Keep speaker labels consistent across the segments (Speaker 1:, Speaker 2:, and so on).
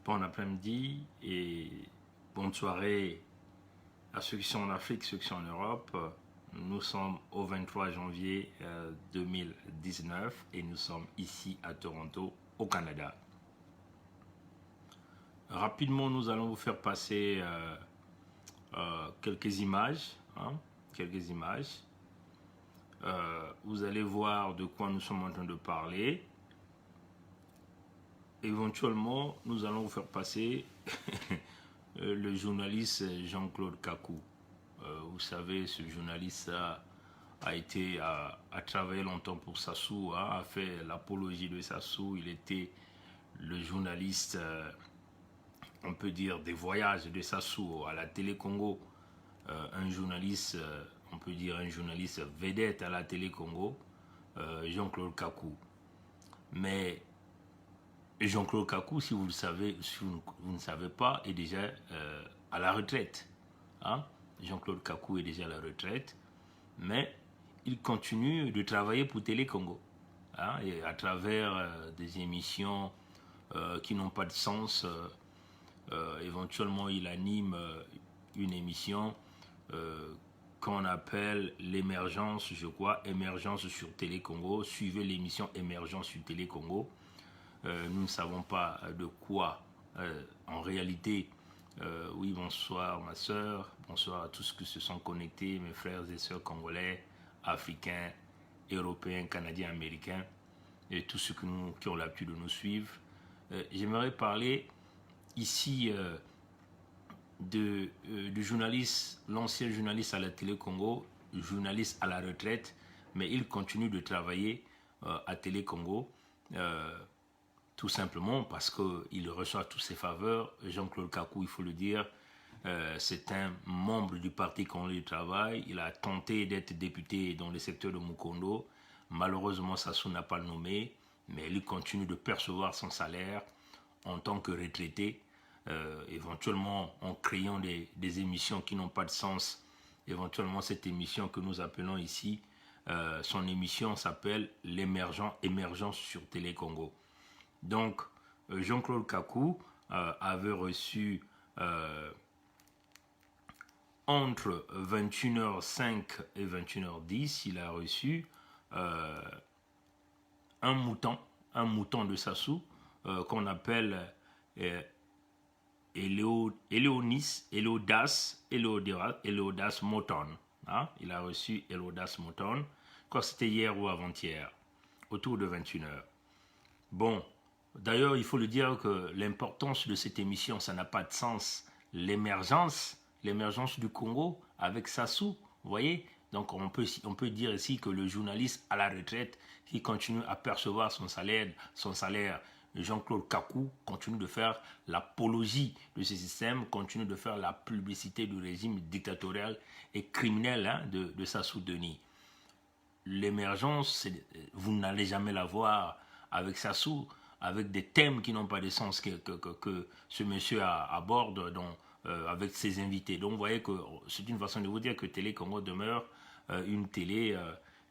Speaker 1: Bon après-midi et bonne soirée à ceux qui sont en Afrique, ceux qui sont en Europe. Nous sommes au 23 janvier 2019 et nous sommes ici à Toronto, au Canada. Rapidement, nous allons vous faire passer quelques images. Vous allez voir de quoi nous sommes en train de parler. Éventuellement, nous allons vous faire passer le journaliste Jean-Claude Kakou. Vous savez, ce journaliste a travaillé longtemps pour Sassou, a fait l'apologie de Sassou. Il était le journaliste, on peut dire, des voyages de Sassou à la Télé Congo. Un journaliste, on peut dire un journaliste vedette à la Télé Congo, Jean-Claude Kakou. Mais Jean-Claude Kakou, si vous le savez, si vous ne savez pas, est déjà à la retraite. Jean-Claude Kakou est déjà à la retraite, mais il continue de travailler pour Télé Congo, et à travers des émissions qui n'ont pas de sens. Éventuellement, il anime une émission qu'on appelle l'émergence, je crois, émergence sur Télé Congo. Suivez l'émission émergence sur Télé Congo. Nous ne savons pas de quoi en réalité. Oui, bonsoir ma soeur, bonsoir à tous ceux qui se sont connectés, mes frères et sœurs congolais, africains, européens, canadiens, américains et tous ceux qui ont l'habitude de nous suivre. J'aimerais parler ici du journaliste, l'ancien journaliste à la Télé Congo, journaliste à la retraite, mais il continue de travailler à Télé Congo. Tout simplement parce qu'il reçoit toutes ses faveurs. Jean-Claude Kakou, il faut le dire, c'est un membre du Parti Congolais du Travail. Il a tenté d'être député dans le secteur de Mukondo. Malheureusement, Sassou n'a pas le nommé, mais il continue de percevoir son salaire en tant que retraité, éventuellement en créant des émissions qui n'ont pas de sens. Éventuellement, cette émission que nous appelons ici, son émission s'appelle l'émergence sur Télé Congo. Donc, Jean-Claude Kakou avait reçu entre 21h05 et 21h10, il a reçu un mouton de Sassou qu'on appelle Eleodas Moton. Il a reçu Eleodas Moton, quand c'était hier ou avant-hier, autour de 21h. Bon. D'ailleurs, il faut le dire que l'importance de cette émission, ça n'a pas de sens. L'émergence du Congo avec Sassou, vous voyez. Donc, on peut dire ici que le journaliste à la retraite qui continue à percevoir son salaire, Jean-Claude Kakou, continue de faire l'apologie de ce système, continue de faire la publicité du régime dictatorial et criminel de Sassou Denis. L'émergence, vous n'allez jamais la voir avec Sassou, avec des thèmes qui n'ont pas de sens que ce monsieur aborde avec ses invités. Donc vous voyez que c'est une façon de vous dire que Télé Congo demeure une télé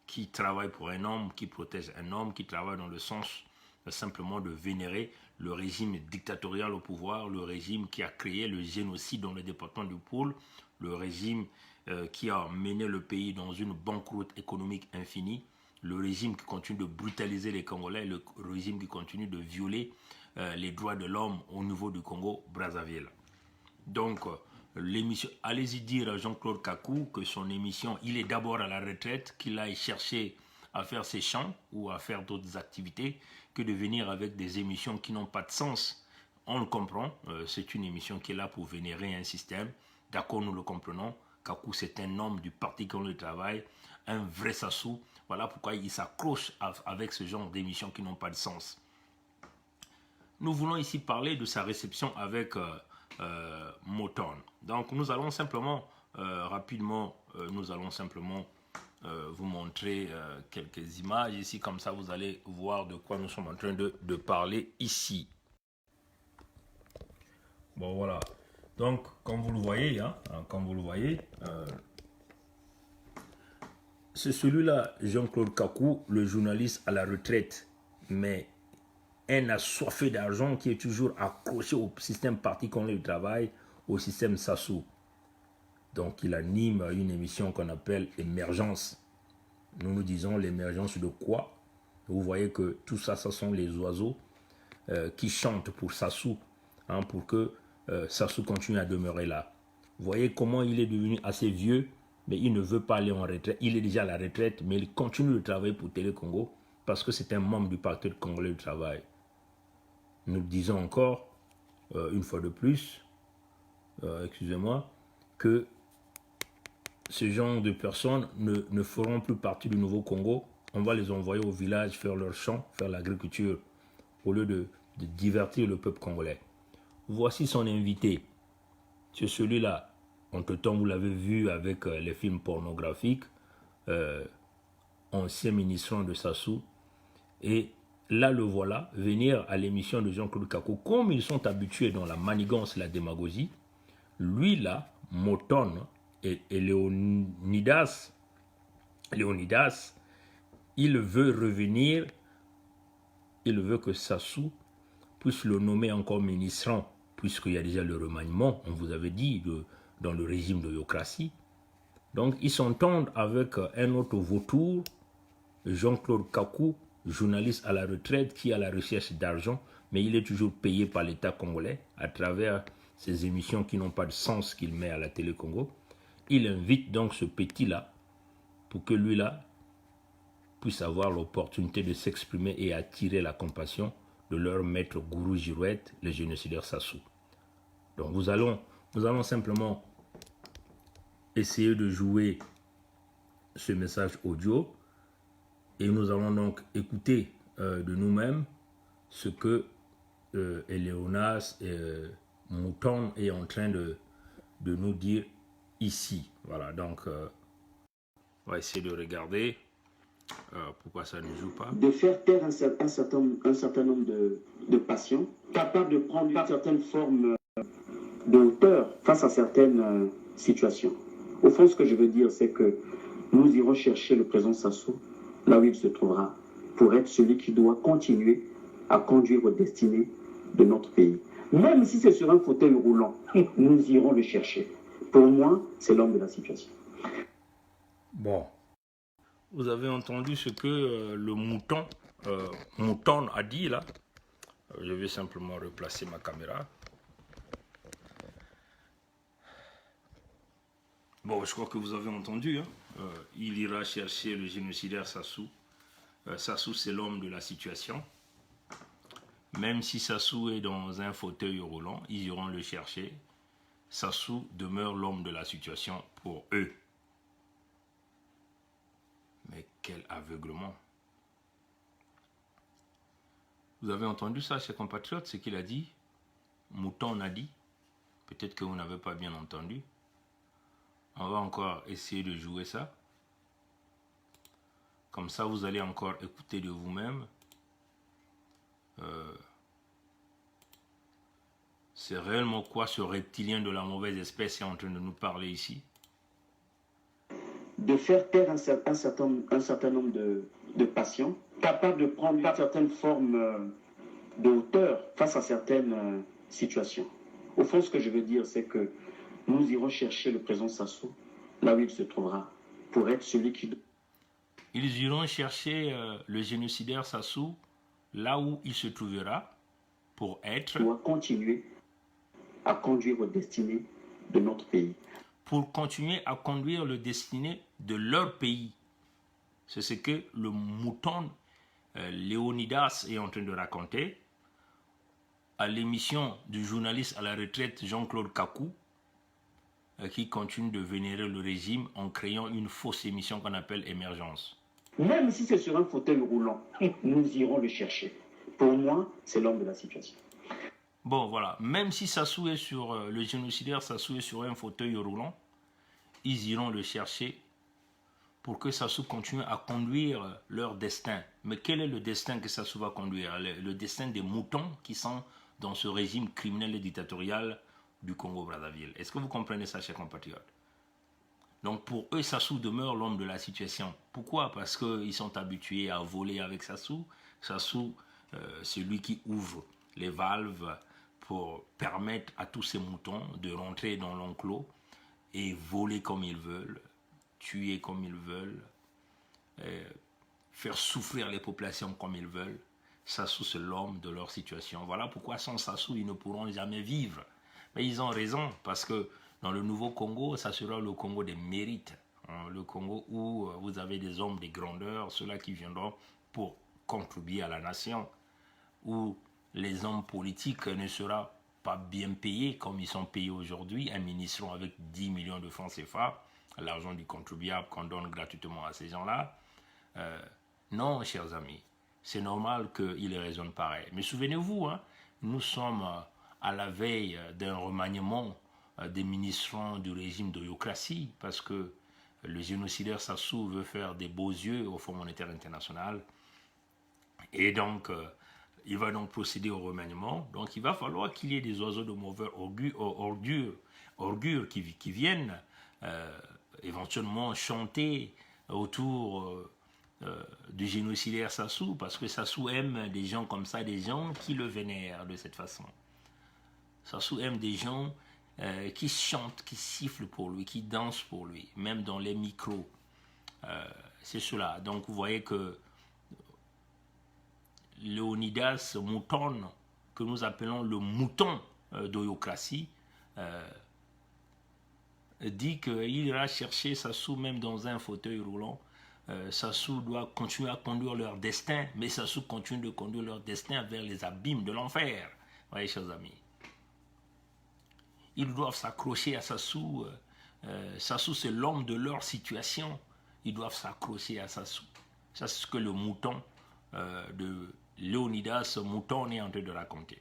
Speaker 1: qui travaille pour un homme, qui protège un homme, qui travaille dans le sens simplement de vénérer le régime dictatorial au pouvoir, le régime qui a créé le génocide dans le département du Pôle, le régime qui a mené le pays dans une banqueroute économique infinie, le régime qui continue de brutaliser les Congolais, le régime qui continue de violer les droits de l'homme au niveau du Congo-Brazzaville. Donc, l'émission, allez-y dire à Jean-Claude Kakou que son émission, il est d'abord à la retraite, qu'il aille chercher à faire ses chants ou à faire d'autres activités que de venir avec des émissions qui n'ont pas de sens. On le comprend, c'est une émission qui est là pour vénérer un système. D'accord, nous le comprenons. Kakou, c'est un homme du Parti Congolais du Travail, un vrai Sassou. Voilà pourquoi il s'accroche avec ce genre d'émissions qui n'ont pas de sens. Nous voulons ici parler de sa réception avec Moton. Donc nous allons simplement, rapidement, vous montrer quelques images ici. Comme ça, vous allez voir de quoi nous sommes en train de parler ici. Bon, voilà. Donc, comme vous le voyez, c'est celui-là, Jean-Claude Kakou, le journaliste à la retraite. Mais un assoiffé d'argent qui est toujours accroché au système parti congolais du travail, au système Sassou. Donc il anime une émission qu'on appelle Émergence. Nous nous disons l'émergence de quoi? Vous voyez que tout ça, ce sont les oiseaux qui chantent pour Sassou, hein, pour que Sassou continue à demeurer là. Vous voyez comment il est devenu assez vieux, mais il ne veut pas aller en retraite. Il est déjà à la retraite, mais il continue de travailler pour Télé Congo parce que c'est un membre du Parti congolais du travail. Nous disons encore, une fois de plus, excusez-moi, que ce genre de personnes ne feront plus partie du nouveau Congo. On va les envoyer au village faire leur champ, faire l'agriculture, au lieu de divertir le peuple congolais. Voici son invité. C'est celui-là. Entre-temps, vous l'avez vu avec les films pornographiques, ancien ministre de Sassou. Et là, le voilà, venir à l'émission de Jean-Claude Kakou. Comme ils sont habitués dans la manigance, la démagogie, lui là, Moton et Léonidas, il veut revenir, il veut que Sassou puisse le nommer encore ministrant, puisqu'il y a déjà le remaniement, on vous avait dit, dans le régime de Yokratie. Donc, ils s'entendent avec un autre vautour, Jean-Claude Kakou, journaliste à la retraite qui est à la recherche d'argent, mais il est toujours payé par l'État congolais à travers ces émissions qui n'ont pas de sens qu'il met à la télé Congo. Il invite donc ce petit-là pour que lui-là puisse avoir l'opportunité de s'exprimer et attirer la compassion de leur maître Gourou Girouette, le génocidaire Sassou. Donc nous allons simplement essayer de jouer ce message audio et nous allons donc écouter de nous-mêmes ce que Éléonas Mouton est en train de nous dire ici. Voilà, donc on va essayer de regarder pourquoi ça ne joue pas.
Speaker 2: De faire taire un certain nombre de patients, capables de prendre une certaine forme de hauteur face à certaines situations. Au fond, ce que je veux dire, c'est que nous irons chercher le président Sassou là où il se trouvera, pour être celui qui doit continuer à conduire aux destinées de notre pays. Même si c'est sur un fauteuil roulant, nous irons le chercher. Pour moi, c'est l'homme de la situation.
Speaker 1: Bon, vous avez entendu ce que le Mouton a dit là. Je vais simplement replacer ma caméra. Bon, je crois que vous avez entendu. Hein. Il ira chercher le génocidaire Sassou. Sassou, c'est l'homme de la situation. Même si Sassou est dans un fauteuil roulant, ils iront le chercher. Sassou demeure l'homme de la situation pour eux. Mais quel aveuglement. Vous avez entendu ça, chers compatriotes, ce qu'il a dit? Mouton a dit. Peut-être que vous n'avez pas bien entendu. On va encore essayer de jouer ça. Comme ça, vous allez encore écouter de vous-même. C'est réellement quoi ce reptilien de la mauvaise espèce est en train de nous parler ici?
Speaker 2: De faire taire un certain nombre de patients, capables de prendre une certaine forme de hauteur face à certaines situations. Au fond, ce que je veux dire, c'est que nous irons chercher le président Sassou là où il se trouvera, pour être celui qui...
Speaker 1: Ils iront chercher le génocidaire Sassou là où il se trouvera, pour être...
Speaker 2: doit continuer à conduire aux destinées de notre pays.
Speaker 1: Pour continuer à conduire le destiné de leur pays. C'est ce que le Mouton Léonidas est en train de raconter à l'émission du journaliste à la retraite Jean-Claude Kakou, qui continue de vénérer le régime en créant une fausse émission qu'on appelle Émergence.
Speaker 2: Même si c'est sur un fauteuil roulant, nous irons le chercher. Pour moi, c'est l'homme de la situation.
Speaker 1: Bon, voilà. Même si Sassou est sur le génocidaire, Sassou est sur un fauteuil roulant, ils iront le chercher pour que Sassou continue à conduire leur destin. Mais quel est le destin que Sassou va conduire? Le destin des moutons qui sont dans ce régime criminel et dictatorial du Congo-Brazzaville. Est-ce que vous comprenez ça, chers compatriotes? Donc pour eux, Sassou demeure l'homme de la situation. Pourquoi? Parce qu'ils sont habitués à voler avec Sassou. Sassou celui qui ouvre les valves pour permettre à tous ces moutons de rentrer dans l'enclos et voler comme ils veulent, tuer comme ils veulent, faire souffrir les populations comme ils veulent. Sassou, c'est l'homme de leur situation. Voilà pourquoi sans Sassou, ils ne pourront jamais vivre. Mais ils ont raison, parce que dans le nouveau Congo, ça sera le Congo des mérites. Le Congo où vous avez des hommes de grandeur, ceux-là qui viendront pour contribuer à la nation, où les hommes politiques ne seront pas bien payés comme ils sont payés aujourd'hui, administreront avec 10 millions de francs CFA, l'argent du contribuable qu'on donne gratuitement à ces gens-là. Non, chers amis, c'est normal qu'ils raisonnent pareil. Mais souvenez-vous, hein, nous sommes à la veille d'un remaniement des ministres du régime d'Oyocratie, parce que le génocidaire Sassou veut faire des beaux yeux au Fonds monétaire international. Et donc, il va donc procéder au remaniement. Donc, il va falloir qu'il y ait des oiseaux de mauvais augure qui viennent éventuellement chanter autour du génocidaire Sassou, parce que Sassou aime des gens comme ça, des gens qui le vénèrent de cette façon. Sassou aime des gens qui chantent, qui sifflent pour lui, qui dansent pour lui, même dans les micros. C'est cela. Donc vous voyez que Léonidas Mouton, que nous appelons le mouton d'Oyocratie, dit qu'il ira chercher Sassou même dans un fauteuil roulant. Sassou doit continuer à conduire leur destin, mais Sassou continue de conduire leur destin vers les abîmes de l'enfer. Vous voyez, chers amis. Ils doivent s'accrocher à Sassou. Sassou, c'est l'homme de leur situation. Ils doivent s'accrocher à Sassou. Ça, c'est ce que le mouton de Léonidas Mouton est en train de raconter.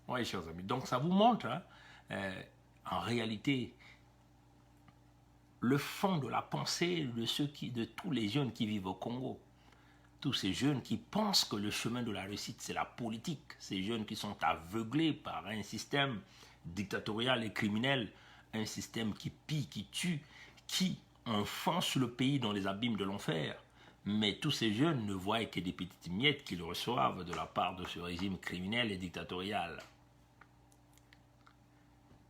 Speaker 1: Oui, chers amis. Donc, ça vous montre, hein, en réalité, le fond de la pensée de tous les jeunes qui vivent au Congo. Tous ces jeunes qui pensent que le chemin de la réussite, c'est la politique. Ces jeunes qui sont aveuglés par un système dictatorial et criminel, un système qui pille, qui tue, qui enfonce le pays dans les abîmes de l'enfer. Mais tous ces jeunes ne voient que des petites miettes qu'ils reçoivent de la part de ce régime criminel et dictatorial.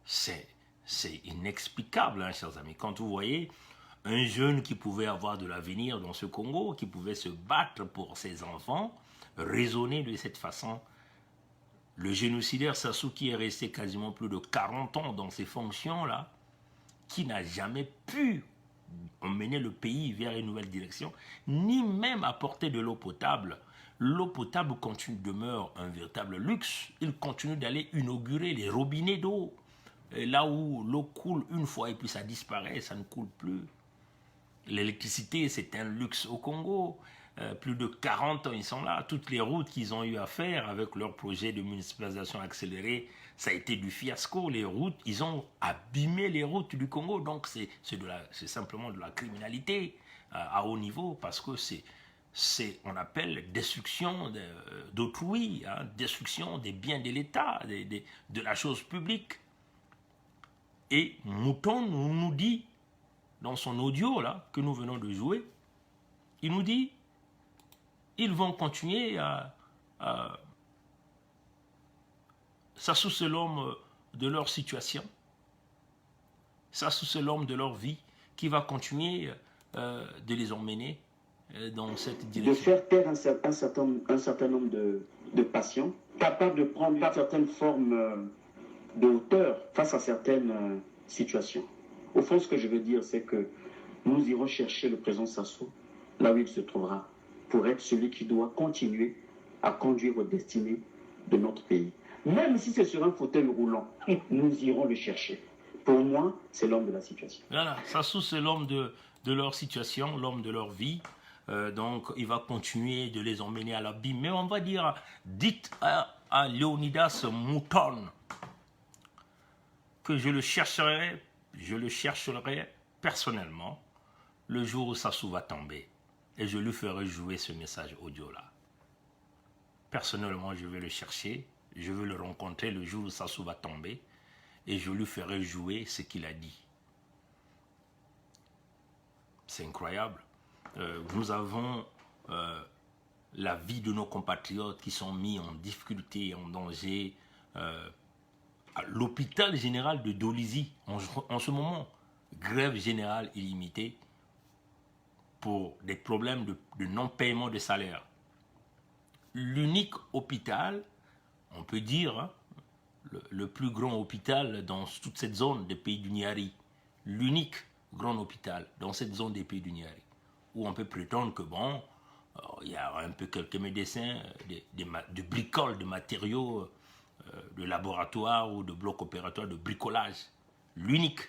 Speaker 1: C'est inexplicable, hein, chers amis. Quand vous voyez un jeune qui pouvait avoir de l'avenir dans ce Congo, qui pouvait se battre pour ses enfants, raisonner de cette façon. Le génocidaire Sassou, qui est resté quasiment plus de 40 ans dans ces fonctions-là, qui n'a jamais pu emmener le pays vers une nouvelle direction, ni même apporter de l'eau potable. L'eau potable demeure un véritable luxe. Il continue d'aller inaugurer les robinets d'eau. Et là où l'eau coule une fois et puis ça disparaît, ça ne coule plus. L'électricité, c'est un luxe au Congo. Plus de 40 ans, ils sont là. Toutes les routes qu'ils ont eu à faire avec leur projet de municipalisation accélérée, ça a été du fiasco. Les routes, ils ont abîmé les routes du Congo. Donc, c'est simplement de la criminalité à haut niveau, parce que on appelle destruction d'autrui, hein, destruction des biens de l'État, de la chose publique. Et Mouton nous dit, dans son audio là, que nous venons de jouer, il nous dit, ils vont continuer Sassou, c'est l'homme de leur situation. Sassou, c'est l'homme de leur vie qui va continuer de les emmener dans cette direction.
Speaker 2: De faire taire un certain nombre de patients, capables de prendre une certaine forme de hauteur face à certaines situations. Au fond, ce que je veux dire, c'est que nous irons chercher le président Sassou là où il se trouvera, pour être celui qui doit continuer à conduire aux destinées de notre pays. Même si c'est sur un fauteuil roulant, nous irons le chercher. Pour moi, c'est l'homme de la situation.
Speaker 1: Voilà, Sassou, c'est l'homme de leur situation, l'homme de leur vie. Donc, il va continuer de les emmener à l'abîme. Mais on va dire, dites à Léonidas Mouton que je le chercherai personnellement le jour où Sassou va tomber. Et je lui ferai jouer ce message audio-là. Personnellement, je vais le chercher, je vais le rencontrer le jour où Sassou va tomber, et je lui ferai jouer ce qu'il a dit. C'est incroyable. Nous avons la vie de nos compatriotes qui sont mis en difficulté, en danger. À l'hôpital général de Dolisie, en ce moment, grève générale illimitée pour des problèmes de non-paiement de salaire. L'unique hôpital, on peut dire, hein, le plus grand hôpital dans toute cette zone des pays du Niari, l'unique grand hôpital dans cette zone des pays du Niari, où on peut prétendre que bon, il y a un peu quelques médecins, de bricoles, de matériaux, de laboratoire ou de blocs opératoires, de bricolage, l'unique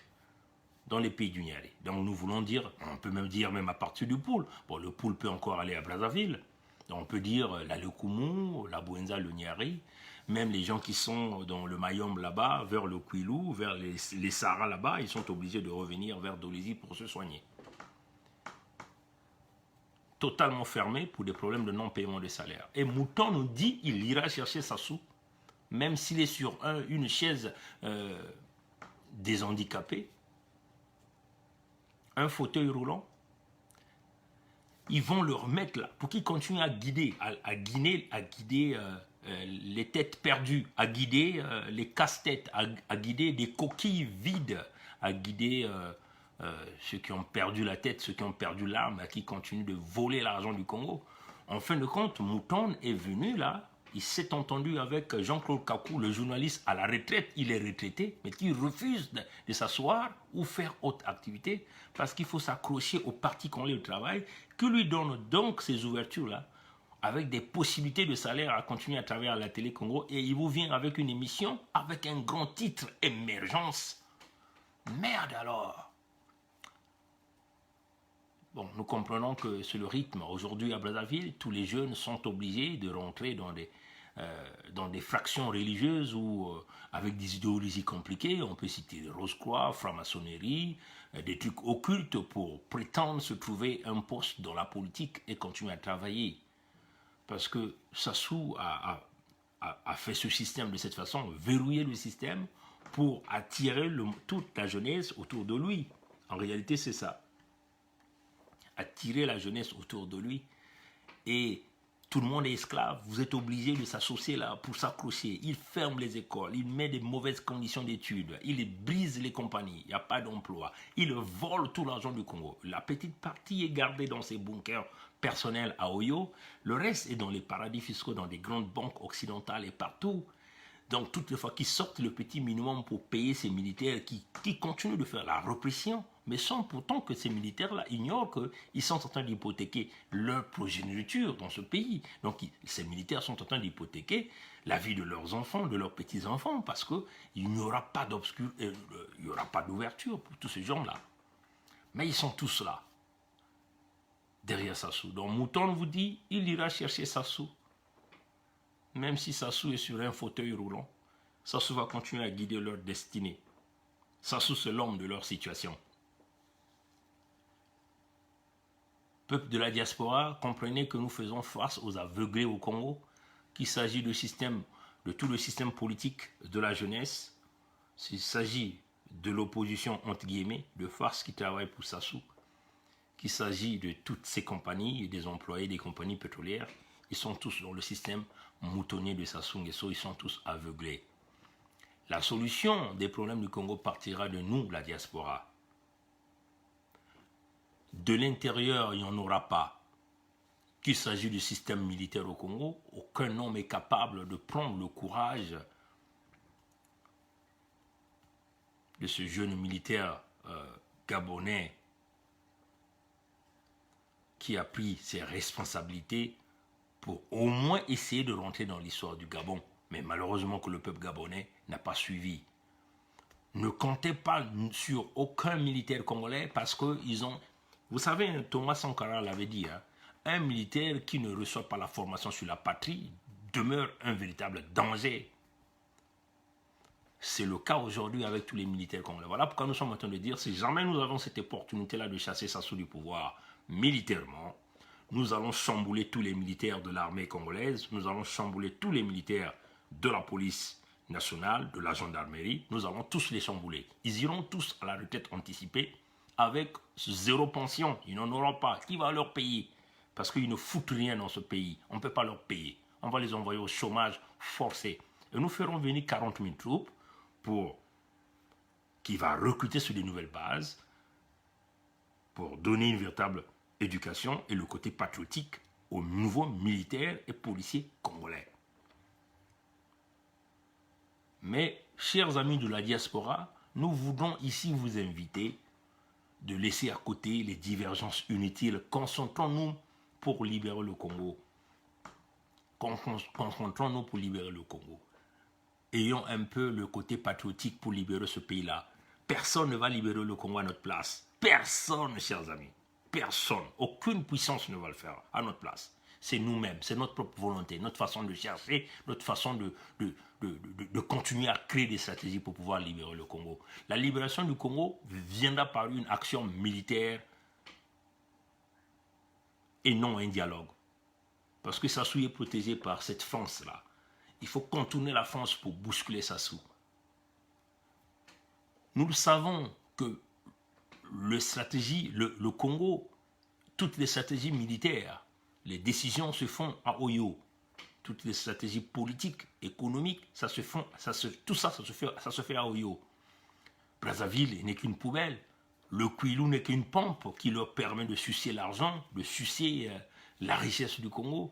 Speaker 1: dans les pays du Niari. Donc nous voulons dire, on peut même dire même à partir du Poul, bon le Poul peut encore aller à Brazzaville, donc on peut dire la Lekoumou, la Bouenza, le Niari, même les gens qui sont dans le Mayombe là-bas, vers le Kouilou, vers les Sahara là-bas, ils sont obligés de revenir vers Dolisie pour se soigner. Totalement fermé pour des problèmes de non-paiement de salaire. Et Mouton nous dit il ira chercher sa soupe, même s'il est sur une chaise des handicapés, un fauteuil roulant, ils vont le remettre là pour qu'il continue à guider, à guider les têtes perdues, à guider les casse-têtes, à guider des coquilles vides, à guider ceux qui ont perdu la tête, ceux qui ont perdu l'âme, qui continuent de voler l'argent du Congo. En fin de compte, Mouton est venu là, il s'est entendu avec Jean-Claude Kakou, le journaliste à la retraite, il est retraité, mais qui refuse de s'asseoir ou faire autre activité, parce qu'il faut s'accrocher au parti congolais du travail, qui lui donne donc ces ouvertures-là, avec des possibilités de salaire à continuer à travailler à la télé Congo, et il vous vient avec une émission, avec un grand titre, Émergence. Merde alors! Bon, nous comprenons que c'est le rythme. Aujourd'hui à Brazzaville, tous les jeunes sont obligés de rentrer dans des fractions religieuses ou avec des idéologies compliquées. On peut citer Rose-Croix, franc-maçonnerie, des trucs occultes pour prétendre se trouver un poste dans la politique et continuer à travailler. Parce que Sassou a fait ce système de cette façon, verrouiller le système pour attirer toute la jeunesse autour de lui. En réalité, c'est ça. Attirer la jeunesse autour de lui. Et tout le monde est esclave. Vous êtes obligé de s'associer là pour s'accrocher. Il ferme les écoles. Il met des mauvaises conditions d'études. Il brise les compagnies. Il n'y a pas d'emploi. Il vole tout l'argent du Congo. La petite partie est gardée dans ses bunkers personnels à Oyo. Le reste est dans les paradis fiscaux, dans des grandes banques occidentales et partout. Donc, toutes les fois qu'ils sortent le petit minimum pour payer ces militaires qui continuent de faire la répression, mais sans pourtant que ces militaires-là ignorent qu'ils sont en train d'hypothéquer leur progéniture dans ce pays. Donc, ces militaires sont en train d'hypothéquer la vie de leurs enfants, de leurs petits-enfants, parce qu'il n'y aura pas d'ouverture pour tous ces gens-là. Mais ils sont tous là, derrière Sassou. Donc, Mouton vous dit, il ira chercher Sassou. Même si Sassou est sur un fauteuil roulant, Sassou va continuer à guider leur destinée. Sassou, c'est l'homme de leur situation. Peuple de la diaspora, comprenez que nous faisons face aux aveuglés au Congo, qu'il s'agit de tout le système politique de la jeunesse, s'il s'agit de l'opposition entre guillemets, de farce qui travaille pour Sassou, qu'il s'agit de toutes ces compagnies et des employés des compagnies pétrolières, ils sont tous dans le système moutonnier de Sassou Nguesso, ils sont tous aveuglés. La solution des problèmes du Congo partira de nous, la diaspora. De l'intérieur, il n'y en aura pas. Qu'il s'agit du système militaire au Congo, aucun homme est capable de prendre le courage de ce jeune militaire gabonais qui a pris ses responsabilités pour au moins essayer de rentrer dans l'histoire du Gabon. Mais malheureusement que le peuple gabonais n'a pas suivi. Ne comptez pas sur aucun militaire congolais parce qu'ils ont... Vous savez, Thomas Sankara l'avait dit, hein, un militaire qui ne reçoit pas la formation sur la patrie demeure un véritable danger. C'est le cas aujourd'hui avec tous les militaires congolais. Voilà pourquoi nous sommes en train de dire, si jamais nous avons cette opportunité-là de chasser Sassou du pouvoir militairement, nous allons chambouler tous les militaires de l'armée congolaise, nous allons chambouler tous les militaires de la police nationale, de la gendarmerie, nous allons tous les chambouler. Ils iront tous à la retraite anticipée avec zéro pension, ils n'en auront pas. Qui va leur payer? parce qu'ils ne foutent rien dans ce pays. On ne peut pas leur payer. On va les envoyer au chômage forcé. Et nous ferons venir 40 000 troupes qui va recruter sur des nouvelles bases pour donner une véritable éducation et le côté patriotique aux nouveaux militaires et policiers congolais. Mais, chers amis de la diaspora, nous voulons ici vous inviter de laisser à côté les divergences inutiles. Concentrons-nous pour libérer le Congo. Concentrons-nous pour libérer le Congo. Ayons un peu le côté patriotique pour libérer ce pays-là. Personne ne va libérer le Congo à notre place. Personne, chers amis. Personne. Aucune puissance ne va le faire à notre place. C'est nous-mêmes, c'est notre propre volonté, notre façon de chercher, notre façon de continuer à créer des stratégies pour pouvoir libérer le Congo. La libération du Congo viendra par une action militaire et non un dialogue. Parce que Sassou est protégé par cette France-là. Il faut contourner la France pour bousculer Sassou. Nous le savons que le Congo, toutes les stratégies militaires, les décisions se font à Oyo. Toutes les stratégies politiques, économiques, tout ça se fait à Oyo. Brazzaville n'est qu'une poubelle. Le Kwilu n'est qu'une pompe qui leur permet de sucer l'argent, de sucer la richesse du Congo.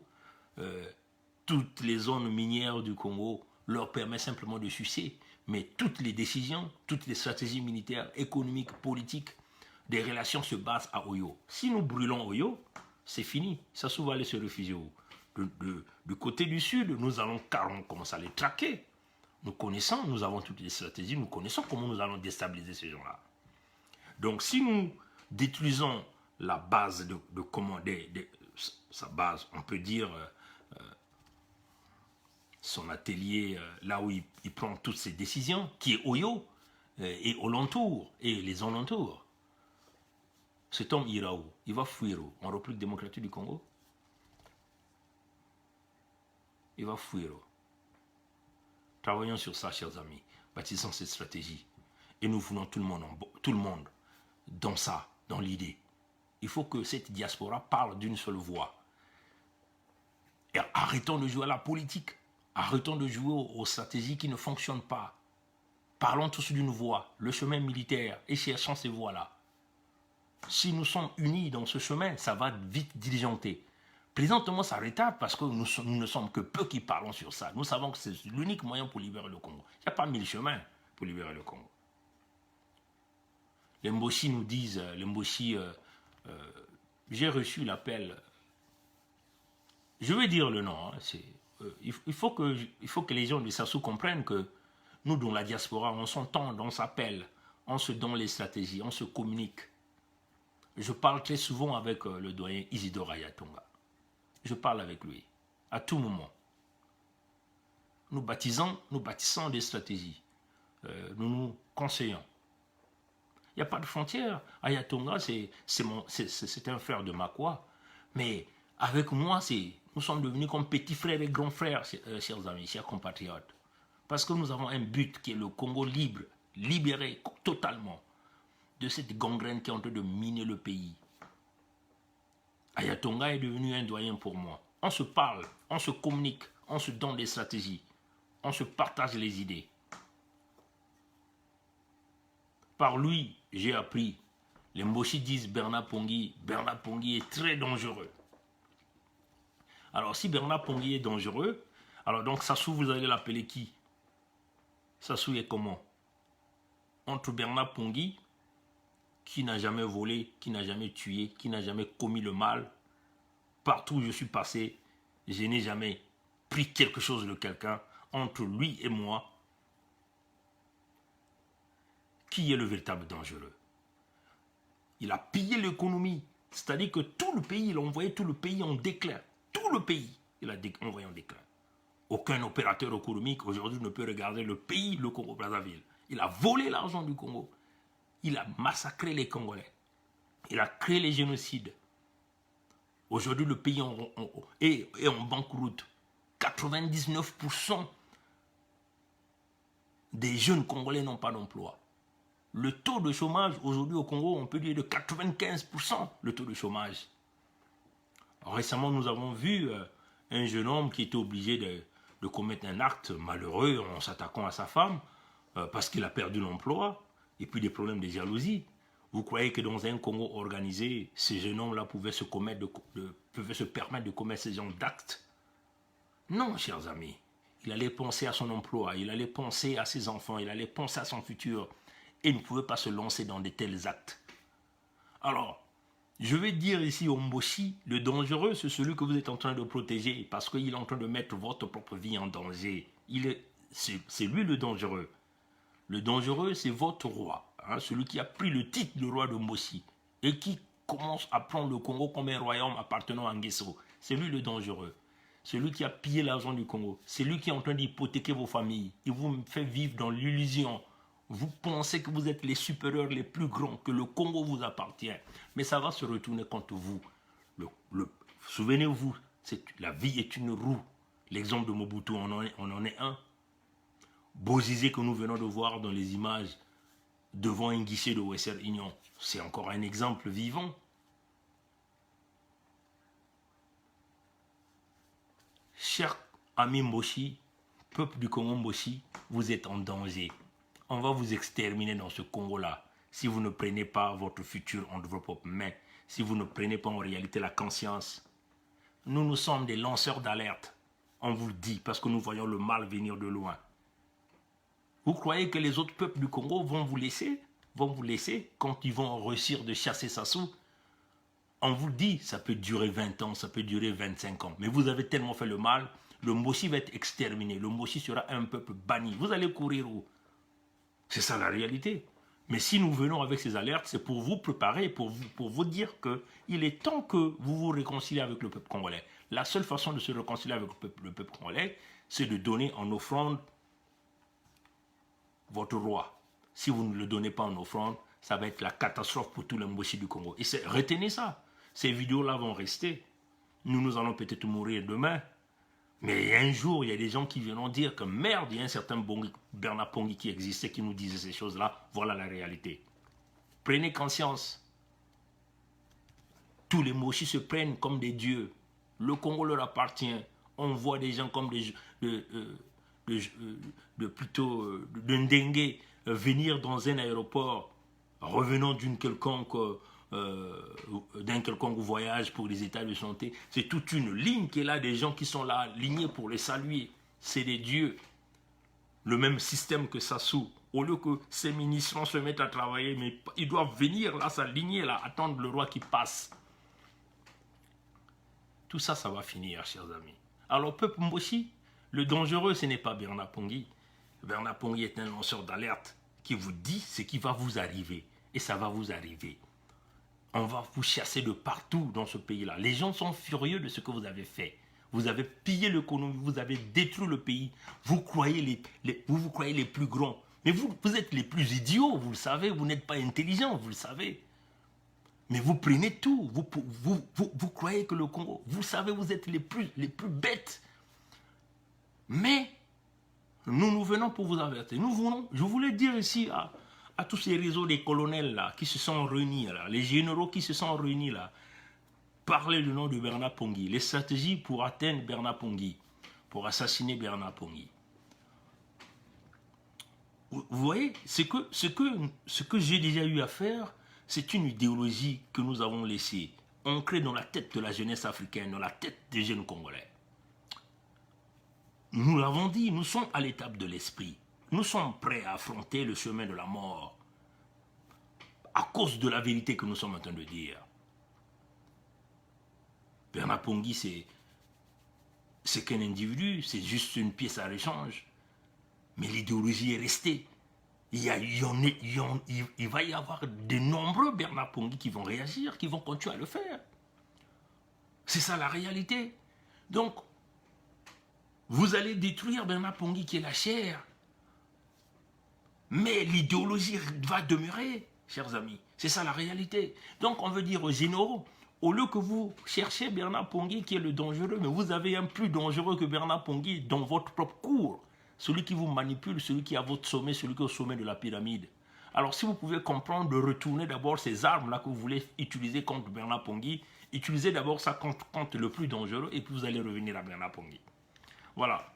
Speaker 1: Toutes les zones minières du Congo leur permettent simplement de sucer. Mais toutes les décisions, toutes les stratégies militaires, économiques, politiques, des relations se basent à Oyo. Si nous brûlons Oyo, c'est fini. Sassou va aller se réfugier où? Du côté du sud, nous allons carrément commencer à les traquer. Nous connaissons, nous avons toutes les stratégies, nous connaissons comment nous allons déstabiliser ces gens-là. Donc si nous détruisons la base de commander, sa base, on peut dire son atelier, là où il prend toutes ses décisions, qui est Oyo, et alentour, et les alentours. Cet homme ira où? Il va fuir où? En République démocratique du Congo? Il va fuir où? Travaillons sur ça, chers amis. Bâtissons cette stratégie. Et nous voulons tout le monde dans ça, dans l'idée. Il faut que cette diaspora parle d'une seule voix. Et arrêtons de jouer à la politique. Arrêtons de jouer aux stratégies qui ne fonctionnent pas. Parlons tous d'une voix, le chemin militaire, et cherchons ces voies-là. Si nous sommes unis dans ce chemin, ça va vite diligenter. Présentement, ça retarde parce que nous ne sommes que peu qui parlons sur ça. Nous savons que c'est l'unique moyen pour libérer le Congo. Il n'y a pas 1000 chemins pour libérer le Congo. Les Mboshi nous disent, j'ai reçu l'appel, je vais dire le nom, hein, il faut que les gens de Sassou comprennent que nous, dans la diaspora, on s'entend, on s'appelle, on se donne les stratégies, on se communique. Je parle très souvent avec le doyen Isidore Ayatonga. Je parle avec lui, à tout moment. Nous bâtissons des stratégies. Nous nous conseillons. Il n'y a pas de frontière. Ayatonga, c'est un frère de Makwa. Mais avec moi, nous sommes devenus comme petits frères et grands frères, chers amis, chers compatriotes. Parce que nous avons un but qui est le Congo libre, libéré totalement de cette gangrène qui est en train de miner le pays. Ayatonga est devenu un doyen pour moi. On se parle, on se communique, on se donne des stratégies, on se partage les idées. Par lui, j'ai appris. Les Mboshi disent Bernard Pongui est très dangereux. Alors si Bernard Pongui est dangereux, alors donc Sassou, vous allez l'appeler qui? Sassou est comment? Entre Bernard Pongui, qui n'a jamais volé, qui n'a jamais tué, qui n'a jamais commis le mal. Partout où je suis passé, je n'ai jamais pris quelque chose de quelqu'un. Entre lui et moi, qui est le véritable dangereux? Il a pillé l'économie. C'est-à-dire que tout le pays, il a envoyé tout le pays en déclin. Tout le pays, il a envoyé en déclin. Aucun opérateur économique aujourd'hui ne peut regarder le pays, le Congo-Brazzaville. Il a volé l'argent du Congo. Il a massacré les Congolais. Il a créé les génocides. Aujourd'hui, le pays est en banqueroute. 99% des jeunes Congolais n'ont pas d'emploi. Le taux de chômage, aujourd'hui au Congo, on peut dire de 95%, le taux de chômage. Récemment, nous avons vu un jeune homme qui était obligé de commettre un acte malheureux en s'attaquant à sa femme parce qu'il a perdu l'emploi et puis des problèmes de jalousie. Vous croyez que dans un Congo organisé, ce jeune homme-là pouvait se permettre de commettre ce genre d'actes? Non, chers amis. Il allait penser à son emploi, il allait penser à ses enfants, il allait penser à son futur. Et il ne pouvait pas se lancer dans de tels actes. Alors, je vais dire ici au Mboshi, le dangereux, c'est celui que vous êtes en train de protéger parce qu'il est en train de mettre votre propre vie en danger. C'est lui le dangereux. Le dangereux, c'est votre roi, hein, celui qui a pris le titre de roi de Mboshi et qui commence à prendre le Congo comme un royaume appartenant à Nguesso. C'est lui le dangereux. Celui qui a pillé l'argent du Congo. C'est lui qui est en train d'hypothéquer vos familles. Il vous fait vivre dans l'illusion. Vous pensez que vous êtes les supérieurs les plus grands, que le Congo vous appartient. Mais ça va se retourner contre vous. Souvenez-vous, la vie est une roue. L'exemple de Mobutu, on en est un. Bozizé que nous venons de voir dans les images devant un guichet de Western Union, c'est encore un exemple vivant. Chers amis Mboshi, peuple du Congo Mboshi, vous êtes en danger. On va vous exterminer dans ce Congo-là si vous ne prenez pas votre futur entre vos propres mains, si vous ne prenez pas en réalité la conscience. Nous sommes des lanceurs d'alerte, on vous le dit, parce que nous voyons le mal venir de loin. Vous croyez que les autres peuples du Congo vont vous laisser quand ils vont réussir de chasser Sassou? On vous dit, ça peut durer 20 ans, ça peut durer 25 ans. Mais vous avez tellement fait le mal, le Mboshi va être exterminé. Le Mboshi sera un peuple banni. Vous allez courir où? C'est ça la réalité. Mais si nous venons avec ces alertes, c'est pour vous préparer, pour vous dire qu'il est temps que vous vous réconciliez avec le peuple congolais. La seule façon de se réconcilier avec le peuple congolais, c'est de donner en offrande votre roi. Si vous ne le donnez pas en offrande, ça va être la catastrophe pour tout le Mboshi du Congo. Et retenez ça. Ces vidéos-là vont rester. Nous allons peut-être mourir demain. Mais un jour, il y a des gens qui viendront dire que merde, il y a un certain Bernard Pongui qui existait, qui nous disait ces choses-là. Voilà la réalité. Prenez conscience. Tous les Mboshi se prennent comme des dieux. Le Congo leur appartient. On voit des gens comme plutôt de Ndengue venir dans un aéroport revenant d'un quelconque voyage pour les états de santé. C'est toute une ligne qui est là, des gens qui sont là alignés pour les saluer. C'est des dieux. Le même système que Sassou. Au lieu que ces ministres se mettent à travailler, mais ils doivent venir là, s'aligner là, attendre le roi qui passe. Tout ça, ça va finir, chers amis. Alors, peuple Mboshi, le dangereux, ce n'est pas Bernard Pongui. Bernard Pongui est un lanceur d'alerte qui vous dit ce qui va vous arriver. Et ça va vous arriver. On va vous chasser de partout dans ce pays-là. Les gens sont furieux de ce que vous avez fait. Vous avez pillé l'économie, vous avez détruit le pays. Vous vous croyez les plus grands. Mais vous êtes les plus idiots, vous le savez. Vous n'êtes pas intelligents, vous le savez. Mais vous prenez tout. Vous croyez que le Congo, vous savez, vous êtes les plus bêtes. Mais nous venons pour vous avertir. Je voulais dire ici à tous ces réseaux des colonels là, qui se sont réunis, là, les généraux qui se sont réunis là, parler du nom de Bernard Pongui, les stratégies pour atteindre Bernard Pongui, pour assassiner Bernard Pongui. Vous voyez, ce que j'ai déjà eu à faire, c'est une idéologie que nous avons laissée, ancrée dans la tête de la jeunesse africaine, dans la tête des jeunes Congolais. Nous l'avons dit, nous sommes à l'étape de l'esprit. Nous sommes prêts à affronter le chemin de la mort à cause de la vérité que nous sommes en train de dire. Bernard Pongui, c'est qu'un individu, c'est juste une pièce à rechange. Mais l'idéologie est restée. Il va y avoir de nombreux Bernard Pongui qui vont réagir, qui vont continuer à le faire. C'est ça la réalité. Donc, vous allez détruire Bernard Pongui qui est la chair. Mais l'idéologie va demeurer, chers amis. C'est ça la réalité. Donc on veut dire aux généraux, au lieu que vous cherchez Bernard Pongui qui est le dangereux, mais vous avez un plus dangereux que Bernard Pongui dans votre propre cour. Celui qui vous manipule, celui qui est à votre sommet, celui qui est au sommet de la pyramide. Alors si vous pouvez comprendre de retourner d'abord ces armes-là que vous voulez utiliser contre Bernard Pongui Utilisez d'abord ça contre le plus dangereux et puis vous allez revenir à Bernard Pongui. Voilà.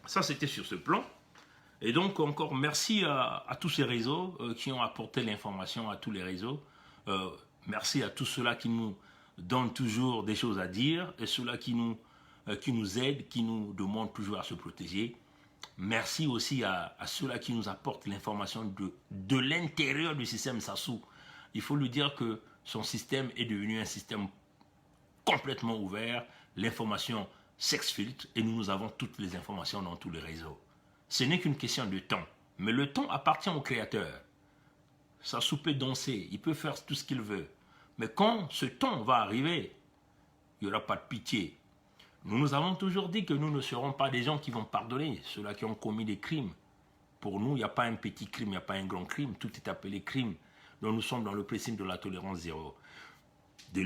Speaker 1: Ça, c'était sur ce plan. Et donc, encore merci à tous ces réseaux qui ont apporté l'information à tous les réseaux. Merci à tous ceux-là qui nous donnent toujours des choses à dire et ceux-là qui nous aident, qui nous demandent toujours à se protéger. Merci aussi à ceux-là qui nous apportent l'information de l'intérieur du système Sassou. Il faut lui dire que son système est devenu un système complètement ouvert. L'information s'exfiltre et nous avons toutes les informations dans tous les réseaux. Ce n'est qu'une question de temps. Mais le temps appartient au créateur. Sassou peut danser, il peut faire tout ce qu'il veut. Mais quand ce temps va arriver, il n'y aura pas de pitié. Nous avons toujours dit que nous ne serons pas des gens qui vont pardonner ceux-là qui ont commis des crimes. Pour nous, il n'y a pas un petit crime, il n'y a pas un grand crime. Tout est appelé crime. Donc nous sommes dans le principe de la tolérance zéro. Des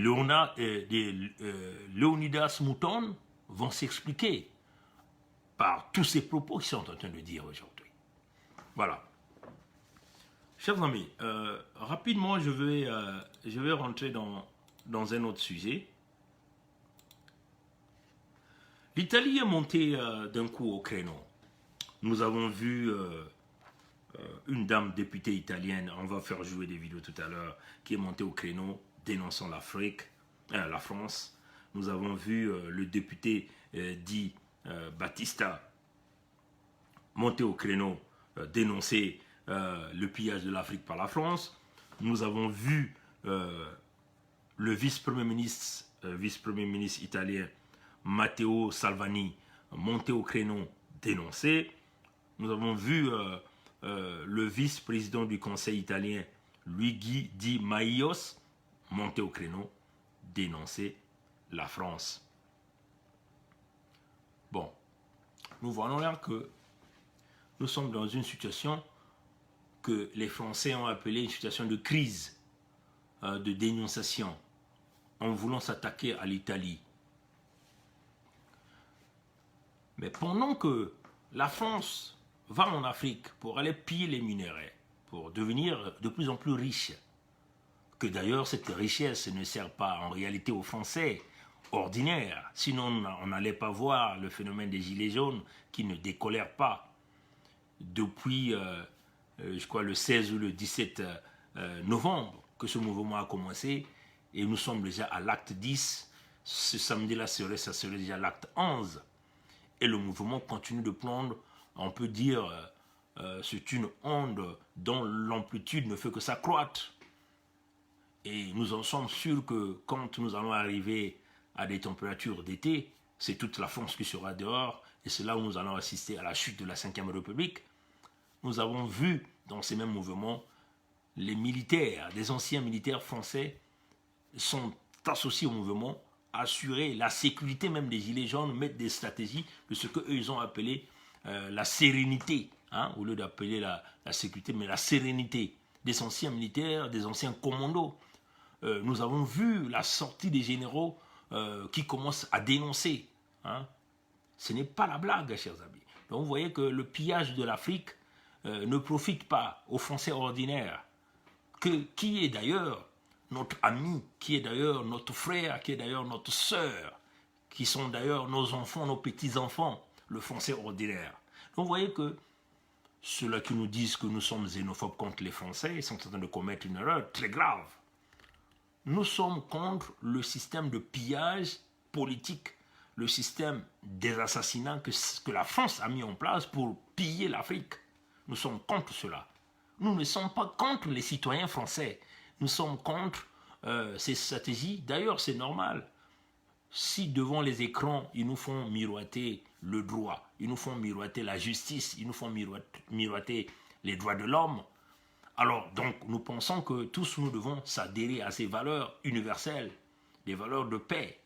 Speaker 1: Léonidas Mouton vont s'expliquer par tous ces propos qu'ils sont en train de dire aujourd'hui. Voilà. Chers amis, rapidement, je vais rentrer dans un autre sujet. L'Italie est montée d'un coup au créneau. Nous avons vu une dame députée italienne, on va faire jouer des vidéos tout à l'heure, qui est montée au créneau dénonçant la France. Nous avons vu le député dit Battista monter au créneau, dénoncer le pillage de l'Afrique par la France. Nous avons vu le vice-premier ministre italien Matteo Salvini monter au créneau, dénoncer. Nous avons vu le vice-président du Conseil italien Luigi Di Maio monter au créneau, dénoncer la France. Bon, nous voyons là que nous sommes dans une situation que les Français ont appelée une situation de crise, de dénonciation, en voulant s'attaquer à l'Italie. Mais pendant que la France va en Afrique pour aller piller les minerais, pour devenir de plus en plus riche, que d'ailleurs cette richesse ne sert pas en réalité aux Français ordinaires, sinon on n'allait pas voir le phénomène des gilets jaunes qui ne décolèrent pas. Depuis, je crois, le 16 ou le 17 novembre que ce mouvement a commencé, et nous sommes déjà à l'acte 10, ce samedi-là, ça serait déjà l'acte 11. Et le mouvement continue de prendre, on peut dire, c'est une onde dont l'amplitude ne fait que s'accroître. Et nous en sommes sûrs que quand nous allons arriver à des températures d'été, c'est toute la France qui sera dehors, et c'est là où nous allons assister à la chute de la Ve République. Nous avons vu dans ces mêmes mouvements, les militaires, des anciens militaires français sont associés au mouvement, assurer la sécurité même des gilets jaunes, mettre des stratégies de ce qu'eux ils ont appelé la sérénité, hein, au lieu d'appeler la sécurité, mais la sérénité des anciens militaires, des anciens commandos. Nous avons vu la sortie des généraux qui commencent à dénoncer. Hein. Ce n'est pas la blague, chers amis. Donc vous voyez que le pillage de l'Afrique ne profite pas aux Français ordinaires, qui est d'ailleurs notre ami, qui est d'ailleurs notre frère, qui est d'ailleurs notre sœur, qui sont d'ailleurs nos enfants, nos petits-enfants, le Français ordinaire. Donc vous voyez que ceux-là qui nous disent que nous sommes xénophobes contre les Français sont en train de commettre une erreur très grave. Nous sommes contre le système de pillage politique, le système des assassinats que la France a mis en place pour piller l'Afrique. Nous sommes contre cela. Nous ne sommes pas contre les citoyens français. Nous sommes contre ces stratégies. D'ailleurs, c'est normal. Si devant les écrans, ils nous font miroiter le droit, ils nous font miroiter la justice, ils nous font miroiter les droits de l'homme, alors donc nous pensons que tous nous devons s'adhérer à ces valeurs universelles, des valeurs de paix,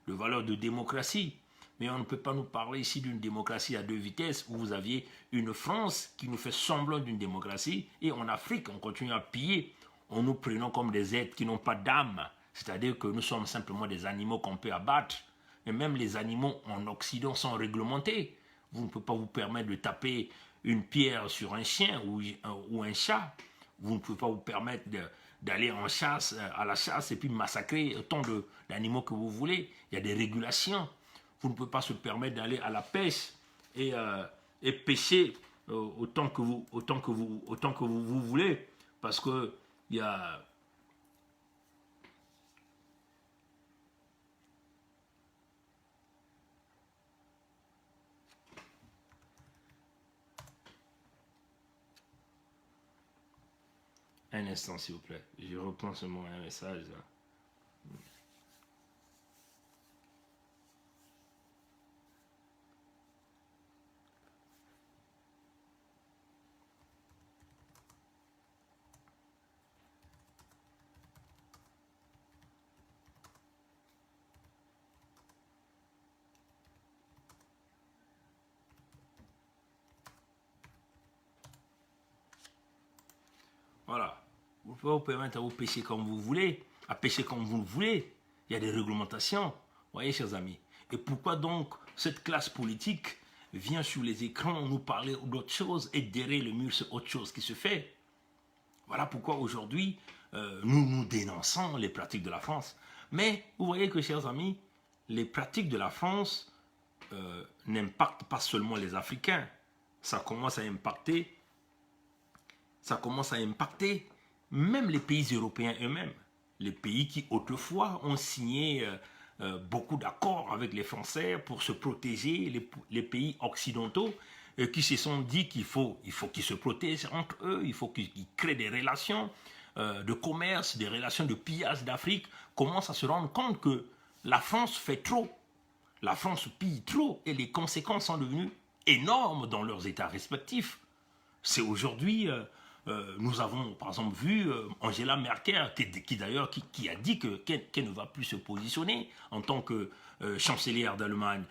Speaker 1: des valeurs de démocratie. Mais on ne peut pas nous parler ici d'une démocratie à deux vitesses où vous aviez une France qui nous fait semblant d'une démocratie et en Afrique on continue à piller en nous prenant comme des êtres qui n'ont pas d'âme. C'est-à-dire que nous sommes simplement des animaux qu'on peut abattre. Et même les animaux en Occident sont réglementés. Vous ne pouvez pas vous permettre de taper une pierre sur un chien ou un chat. Vous ne pouvez pas vous permettre d'aller en chasse, à la chasse et puis massacrer autant d'animaux que vous voulez. Il y a des régulations. Vous ne pouvez pas se permettre d'aller à la pêche et pêcher autant que vous voulez, parce que il y a un instant s'il vous plaît, je reprends seulement un message là. Voilà. Vous pouvez vous permettre à vous pêcher comme vous voulez, à pêcher comme vous le voulez. Il y a des réglementations. Vous voyez, chers amis. Et pourquoi donc cette classe politique vient sur les écrans nous parler d'autre chose et derrière le mur, c'est autre chose qui se fait. Voilà pourquoi aujourd'hui, nous dénonçons les pratiques de la France. Mais vous voyez que, chers amis, les pratiques de la France n'impactent pas seulement les Africains. Ça commence à impacter même les pays européens eux-mêmes. Les pays qui autrefois ont signé beaucoup d'accords avec les Français pour se protéger, les pays occidentaux qui se sont dit qu'il faut qu'ils se protègent entre eux, il faut qu'ils créent des relations de commerce, des relations de pillage d'Afrique, commencent à se rendre compte que la France fait trop. La France pille trop et les conséquences sont devenues énormes dans leurs États respectifs. C'est aujourd'hui, nous avons par exemple vu Angela Merkel qui a dit qu'elle ne va plus se positionner en tant que chancelière d'Allemagne.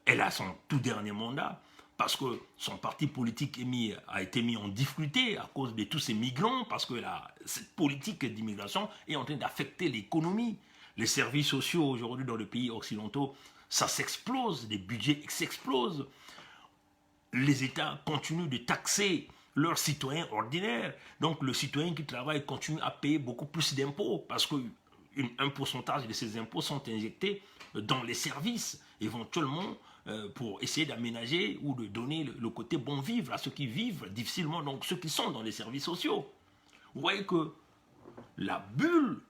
Speaker 1: Elle a son tout dernier mandat parce que son parti politique a été mis en difficulté à cause de tous ces migrants, parce que cette politique d'immigration est en train d'affecter l'économie. Les services sociaux aujourd'hui dans les pays occidentaux, ça s'explose, les budgets s'explosent. Les États continuent de taxer leurs citoyens ordinaires. Donc le citoyen qui travaille continue à payer beaucoup plus d'impôts parce qu'un pourcentage de ces impôts sont injectés dans les services, éventuellement pour essayer d'aménager ou de donner le côté bon vivre à ceux qui vivent difficilement, donc ceux qui sont dans les services sociaux. Vous voyez que la bulle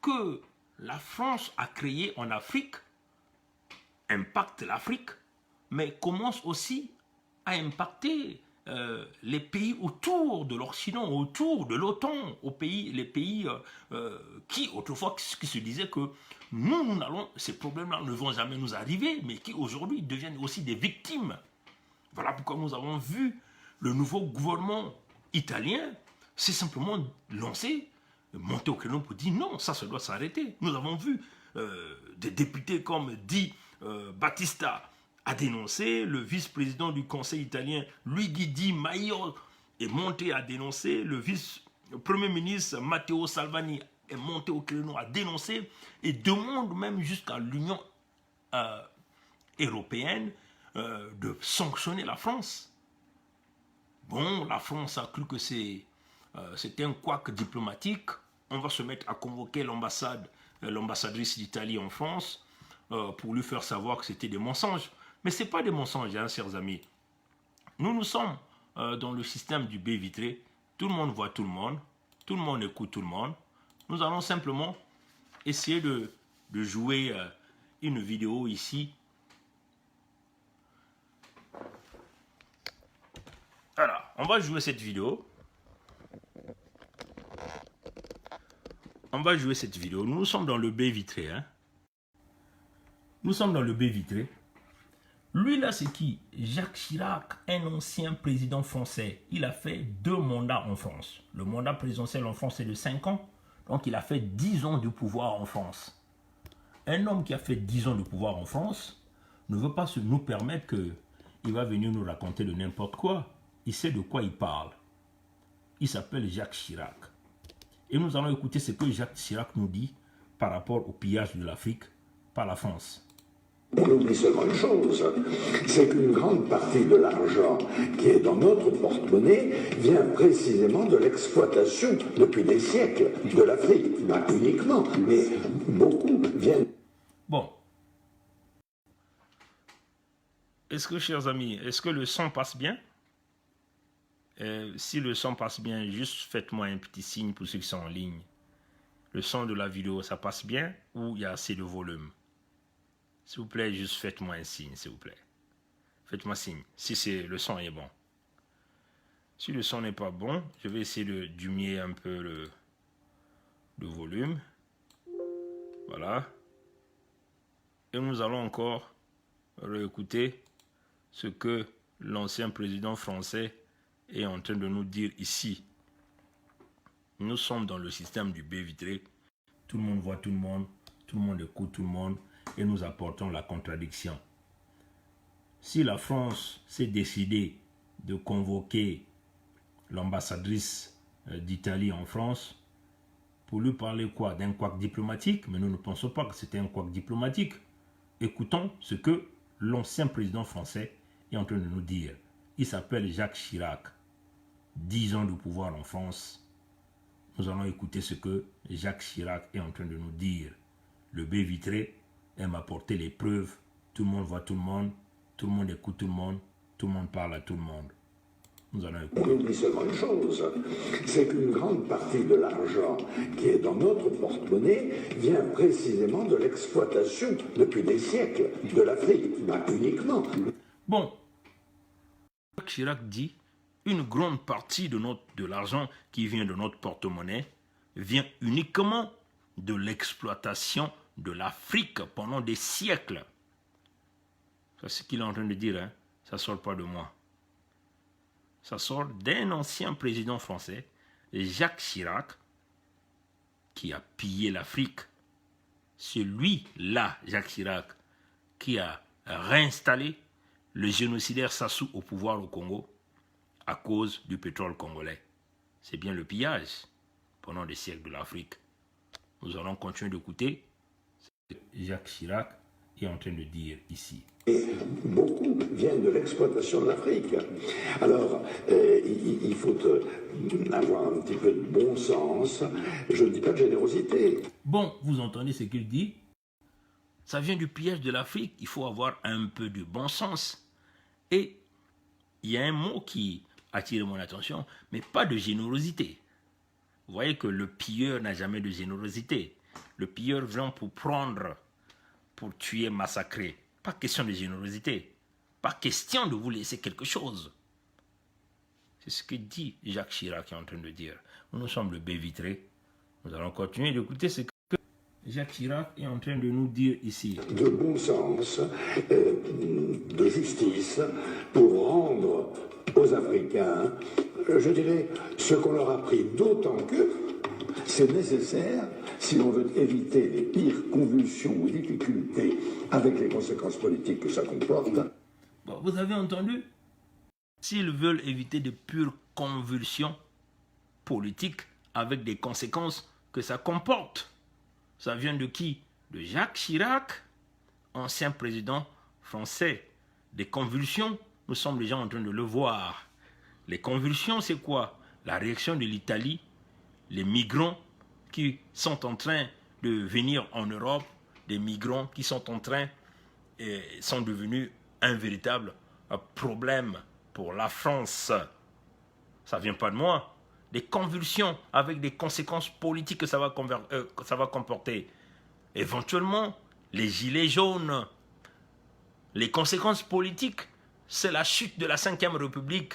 Speaker 1: que la France a créée en Afrique impacte l'Afrique, mais commence aussi à impacter les pays autour de l'Occident, autour de l'OTAN, les pays qui autrefois qui se disaient que ces problèmes-là ne vont jamais nous arriver, mais qui aujourd'hui deviennent aussi des victimes. Voilà pourquoi nous avons vu le nouveau gouvernement italien s'est simplement lancé, monter au créneau pour dire non, ça doit s'arrêter. Nous avons vu des députés comme Battista a dénoncé, le vice-président du Conseil italien Luigi Di Maio est monté à dénoncer, le vice-premier ministre Matteo Salvini est monté au créneau à dénoncer et demande même jusqu'à l'Union européenne de sanctionner la France. Bon, la France a cru que c'était un couac diplomatique. On va se mettre à convoquer l'ambassadrice d'Italie en France pour lui faire savoir que c'était des mensonges. Mais ce n'est pas des mensonges, hein, chers amis. Nous sommes dans le système du baie vitré. Tout le monde voit tout le monde écoute tout le monde. Nous allons simplement essayer de jouer une vidéo ici. Voilà, on va jouer cette vidéo. Nous sommes dans le baie vitré. Hein. Nous sommes dans le baie vitré. Lui là, c'est qui? Jacques Chirac, un ancien président français. Il a fait 2 mandats en France. Le mandat présidentiel en France est de 5 ans. Donc il a fait 10 ans de pouvoir en France. Un homme qui a fait 10 ans de pouvoir en France ne veut pas nous permettre qu'il va venir nous raconter de n'importe quoi. Il sait de quoi il parle. Il s'appelle Jacques Chirac. Et nous allons écouter ce que Jacques Chirac nous dit par rapport au pillage de l'Afrique par la France.
Speaker 3: On oublie seulement une chose, c'est qu'une grande partie de l'argent qui est dans notre porte-monnaie vient précisément de l'exploitation depuis des siècles de l'Afrique, pas uniquement, mais beaucoup viennent.
Speaker 1: Bon. Est-ce que, chers amis, est-ce que le son passe bien? Si le son passe bien, juste faites-moi un petit signe pour ceux qui sont en ligne. Le son de la vidéo, ça passe bien ou il y a assez de volume? S'il vous plaît, juste faites-moi un signe, s'il vous plaît. Faites-moi signe, si le son est bon. Si le son n'est pas bon, je vais essayer de diminuer un peu le volume. Voilà. Et nous allons encore réécouter ce que l'ancien président français est en train de nous dire ici. Nous sommes dans le système du baie vitré. Tout le monde voit tout le monde écoute tout le monde et nous apportons la contradiction. Si la France s'est décidée de convoquer l'ambassadrice d'Italie en France pour lui parler quoi? D'un couac diplomatique? Mais nous ne pensons pas que c'était un couac diplomatique. Écoutons ce que l'ancien président français est en train de nous dire. Il s'appelle Jacques Chirac. 10 ans de pouvoir en France. Nous allons écouter ce que Jacques Chirac est en train de nous dire. Le baie vitré aime apporter les preuves. Tout le monde voit tout le monde écoute tout le monde parle à tout le monde. Nous allons écouter.
Speaker 3: On oublie seulement une chose, c'est qu'une grande partie de l'argent qui est dans notre porte-monnaie vient précisément de l'exploitation depuis des siècles de l'Afrique, pas uniquement.
Speaker 1: Bon, Jacques Chirac dit une grande partie de l'argent qui vient de notre porte-monnaie vient uniquement de l'exploitation de l'Afrique pendant des siècles. C'est ce qu'il est en train de dire, hein? Ça ne sort pas de moi. Ça sort d'un ancien président français, Jacques Chirac, qui a pillé l'Afrique. C'est lui-là, Jacques Chirac, qui a réinstallé le génocidaire Sassou au pouvoir au Congo à cause du pétrole congolais. C'est bien le pillage pendant des siècles de l'Afrique. Nous allons continuer d'écouter ce que Jacques Chirac est en train de dire ici.
Speaker 3: Et beaucoup viennent de l'exploitation de l'Afrique. Alors, il faut avoir un petit peu de bon sens. Je ne dis pas de générosité.
Speaker 1: Bon, vous entendez ce qu'il dit? Ça vient du pillage de l'Afrique. Il faut avoir un peu de bon sens. Et il y a un mot qui attire mon attention, mais pas de générosité. Vous voyez que le pilleur n'a jamais de générosité. Le pilleur vient pour prendre, pour tuer, massacrer. Pas question de générosité. Pas question de vous laisser quelque chose. C'est ce que dit Jacques Chirac qui est en train de dire. Nous sommes le baie vitré. Nous allons continuer d'écouter ce que Jacques Chirac est en train de nous dire ici.
Speaker 3: De bon sens, de justice, pour rendre aux Africains, je dirais, ce qu'on leur a pris, d'autant que c'est nécessaire si l'on veut éviter les pires convulsions ou difficultés avec les conséquences politiques que ça comporte.
Speaker 1: Bon, vous avez entendu? S'ils veulent éviter de pures convulsions politiques avec des conséquences que ça comporte. Ça vient de qui? De Jacques Chirac, ancien président français. Des convulsions, nous sommes déjà en train de le voir. Les convulsions, c'est quoi? La réaction de l'Italie, les migrants qui sont en train de venir en Europe, des migrants qui sont en train et sont devenus un véritable problème pour la France. Ça ne vient pas de moi. Des convulsions avec des conséquences politiques que ça va comporter. Éventuellement, les gilets jaunes. Les conséquences politiques, c'est la chute de la 5e République.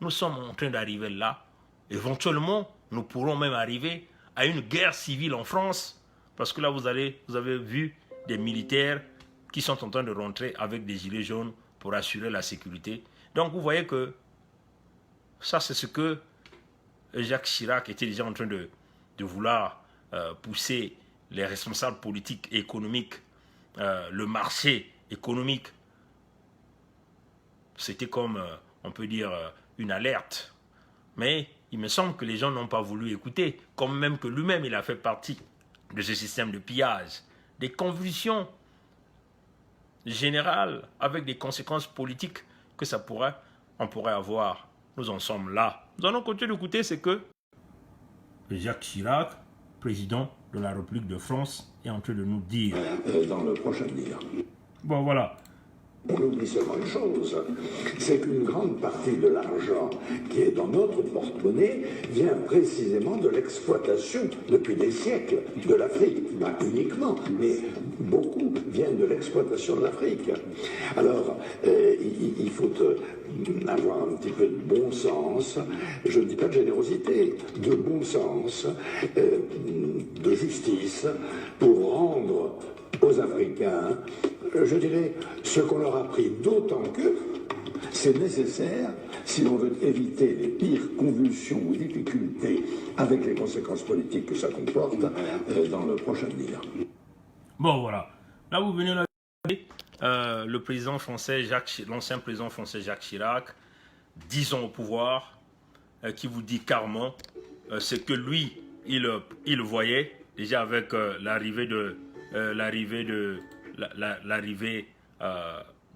Speaker 1: Nous sommes en train d'arriver là. Éventuellement, nous pourrons même arriver à une guerre civile en France. Parce que là, vous avez vu des militaires qui sont en train de rentrer avec des gilets jaunes pour assurer la sécurité. Donc, vous voyez que ça, c'est ce que Jacques Chirac était déjà en train de vouloir pousser les responsables politiques et économiques, le marché économique. C'était comme, on peut dire, une alerte. Mais il me semble que les gens n'ont pas voulu écouter, comme même que lui-même, il a fait partie de ce système de pillage. Des convulsions générale avec des conséquences politiques que on pourrait avoir. Nous en sommes là. Nous allons continuer d'écouter ce que Jacques Chirac, président de la République de France, est en train de nous dire.
Speaker 3: Dans le prochain avenir.
Speaker 1: Bon, voilà.
Speaker 3: On oublie seulement une chose, c'est qu'une grande partie de l'argent qui est dans notre porte-monnaie vient précisément de l'exploitation depuis des siècles de l'Afrique. Pas uniquement, mais beaucoup viennent de l'exploitation de l'Afrique. Alors, il faut avoir un petit peu de bon sens, je ne dis pas de générosité, de bon sens, de justice, pour rendre aux Africains, je dirais, ce qu'on leur a pris, d'autant que c'est nécessaire si l'on veut éviter les pires convulsions ou difficultés avec les conséquences politiques que ça comporte dans le prochain avenir.
Speaker 1: Bon, voilà. Là, vous venez là, le président français, l'ancien président français Jacques Chirac, 10 ans au pouvoir, qui vous dit carrément ce que lui, il voyait déjà avec l'arrivée de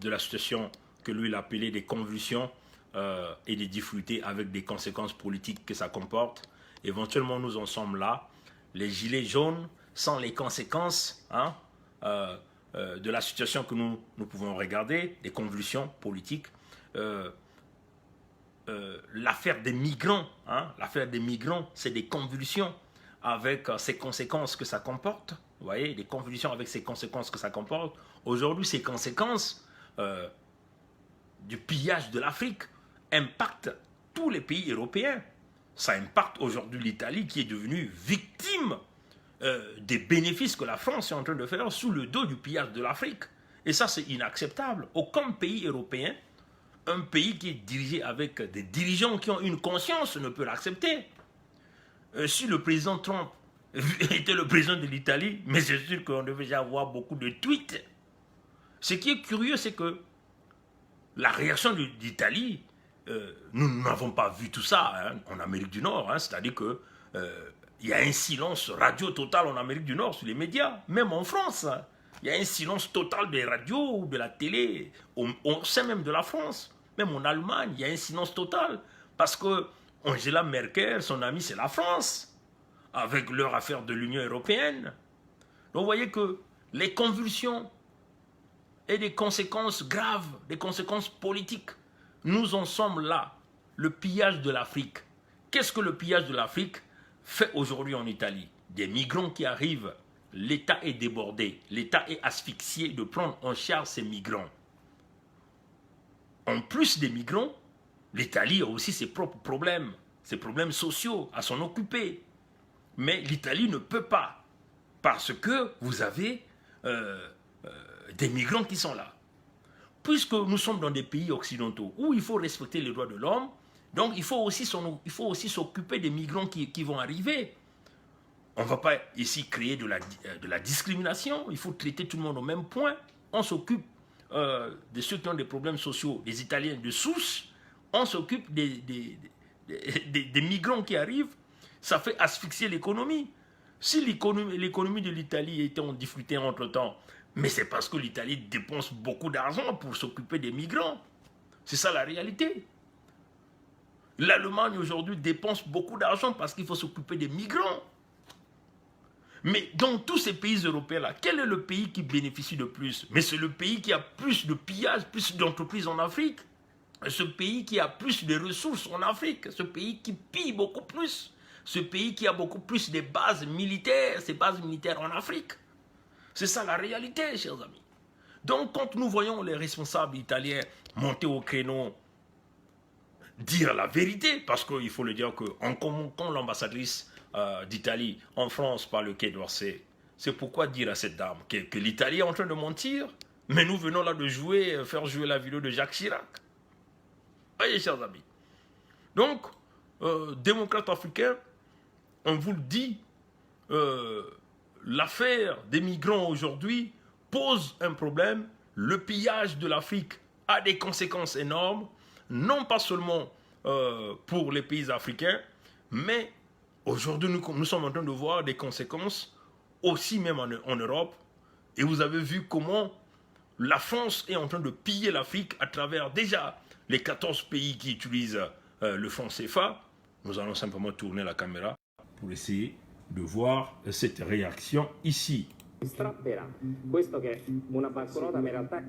Speaker 1: la situation que lui il appelait des convulsions et des difficultés avec des conséquences politiques que ça comporte. Éventuellement, nous en sommes là. Les gilets jaunes, sans les conséquences de la situation que nous pouvons regarder, des convulsions politiques. L'affaire des migrants, c'est des convulsions avec ces conséquences que ça comporte. Vous voyez, des convulsions avec ces conséquences que ça comporte. Aujourd'hui, ces conséquences du pillage de l'Afrique impactent tous les pays européens. Ça impacte aujourd'hui l'Italie qui est devenue victime des bénéfices que la France est en train de faire sous le dos du pillage de l'Afrique. Et ça, c'est inacceptable. Aucun pays européen, un pays qui est dirigé avec des dirigeants qui ont une conscience, ne peut l'accepter. Si le président Trump était le président de l'Italie, mais c'est sûr qu'on devait déjà avoir beaucoup de tweets. Ce qui est curieux, c'est que la réaction de l'Italie, nous n'avons pas vu tout ça en Amérique du Nord. C'est-à-dire que il y a un silence radio total en Amérique du Nord sur les médias, même en France. Il y a un silence total des radios ou de la télé, au sein même de la France. Même en Allemagne, il y a un silence total. Parce que Angela Merkel, son ami, c'est la France, avec leur affaire de l'Union européenne. Donc vous voyez que les convulsions et des conséquences graves, des conséquences politiques, nous en sommes là. Le pillage de l'Afrique. Qu'est-ce que le pillage de l'Afrique fait aujourd'hui en Italie? Des migrants qui arrivent, l'État est débordé, l'État est asphyxié de prendre en charge ces migrants. En plus des migrants, l'Italie a aussi ses propres problèmes sociaux à s'en occuper. Mais l'Italie ne peut pas, parce que vous avez des migrants qui sont là. Puisque nous sommes dans des pays occidentaux où il faut respecter les droits de l'homme, donc il faut aussi s'occuper des migrants qui vont arriver. On ne va pas ici créer de la discrimination, il faut traiter tout le monde au même point. On s'occupe de ceux qui ont des problèmes sociaux, des Italiens de souche, on s'occupe des migrants qui arrivent, ça fait asphyxier l'économie. Si l'économie de l'Italie était en difficulté entre-temps, mais c'est parce que l'Italie dépense beaucoup d'argent pour s'occuper des migrants. C'est ça la réalité. L'Allemagne aujourd'hui dépense beaucoup d'argent parce qu'il faut s'occuper des migrants. Mais dans tous ces pays européens-là, quel est le pays qui bénéficie de plus? Mais c'est le pays qui a plus de pillage, plus d'entreprises en Afrique. Ce pays qui a plus de ressources en Afrique. Ce pays qui pille beaucoup plus. Ce pays qui a beaucoup plus de bases militaires, ces bases militaires en Afrique. C'est ça la réalité, chers amis. Donc, quand nous voyons les responsables italiens monter au créneau, dire la vérité, parce qu'il faut le dire que quand l'ambassadrice d'Italie en France par le Quai d'Orsay, c'est pourquoi dire à cette dame que l'Italie est en train de mentir, mais nous venons là de faire jouer la vidéo de Jacques Chirac. Voyez, chers amis. Donc, démocrates africains, on vous le dit, l'affaire des migrants aujourd'hui pose un problème. Le pillage de l'Afrique a des conséquences énormes, non pas seulement pour les pays africains, mais aujourd'hui nous sommes en train de voir des conséquences aussi même en Europe. Et vous avez vu comment la France est en train de piller l'Afrique à travers déjà les 14 pays qui utilisent le franc CFA. Nous allons simplement tourner la caméra pour essayer de voir cette réaction ici.
Speaker 4: Strapperà. Questo che è una banconota, ma in realtà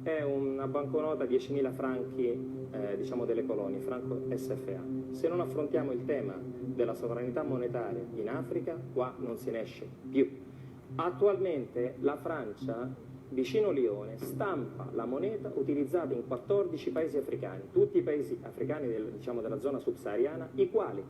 Speaker 4: è una banconota 10.000 franchi, diciamo delle colonie, franco SFA. Se non affrontiamo il tema della sovranità monetaria in Africa, qua non se ne esce più. Attualmente la Francia, vicino Lione, stampa la moneta utilizzata in 14 paesi africani, tutti i paesi africani diciamo, della zona subsahariana, i quali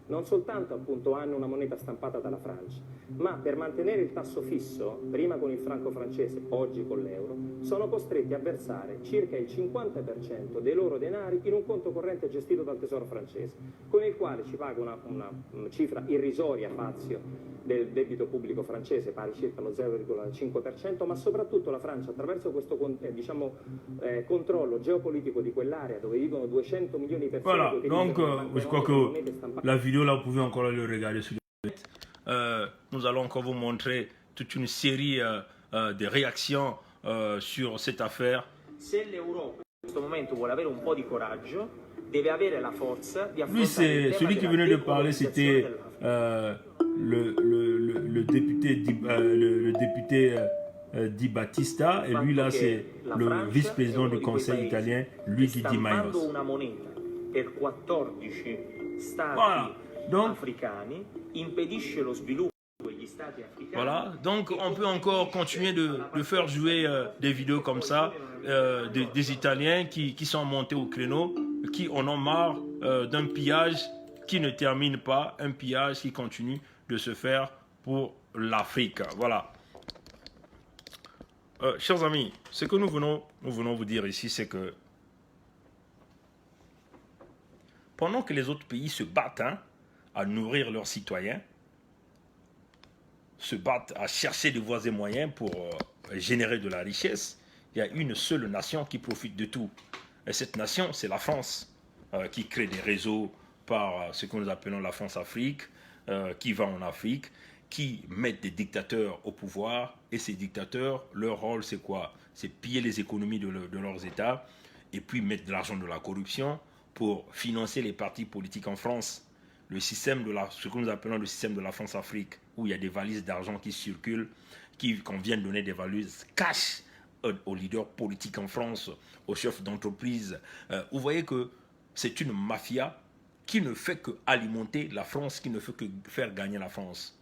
Speaker 4: non soltanto appunto hanno una moneta stampata dalla Francia, ma per mantenere il tasso fisso, prima con il franco francese, oggi con l'euro, sono costretti a versare circa il 50% dei loro denari in un conto corrente gestito dal Tesoro francese, con il quale ci paga una cifra irrisoria fazio del debito pubblico francese, pari circa lo 0,5%, ma soprattutto la Francia, attraverso questo controllo geopolitico di quell'area dove vivono 200 milioni di persone.
Speaker 1: Voilà, donc je crois que la vidéo là, vous pouvez encore le regarder sur le site. Nous allons encore vous montrer toute une série de réactions sur cette affaire.
Speaker 4: Se l'Europa in questo momento vuole avere un po' di coraggio, deve avere la forza di affrontare.
Speaker 1: Lui, c'est celui qui venait de parler, c'était le député Di Battista, et lui là c'est le vice-président du conseil italien, Luigi Di Maio.
Speaker 4: Una moneta per 14 stati africani impedisce lo sviluppo degli stati africani.
Speaker 1: Voilà, donc on peut encore continuer de faire jouer des vidéos comme ça, des Italiens qui sont montés au créneau, qui en ont marre d'un pillage qui ne termine pas, un pillage qui continue de se faire pour l'Afrique. Voilà. Chers amis, ce que nous venons vous dire ici, c'est que pendant que les autres pays se battent à nourrir leurs citoyens, se battent à chercher des voies et moyens pour générer de la richesse, il y a une seule nation qui profite de tout. Et cette nation, c'est la France, qui crée des réseaux par ce que nous appelons la France-Afrique, qui va en Afrique, qui mettent des dictateurs au pouvoir, et ces dictateurs, leur rôle c'est quoi? C'est piller les économies de leurs États, et puis mettre de l'argent de la corruption pour financer les partis politiques en France. Le système ce que nous appelons le système de la France-Afrique, où il y a des valises d'argent qui circulent, qu'on vient de donner des valises cash aux leaders politiques en France, aux chefs d'entreprise. Vous voyez que c'est une mafia qui ne fait que alimenter la France, qui ne fait que faire gagner la France.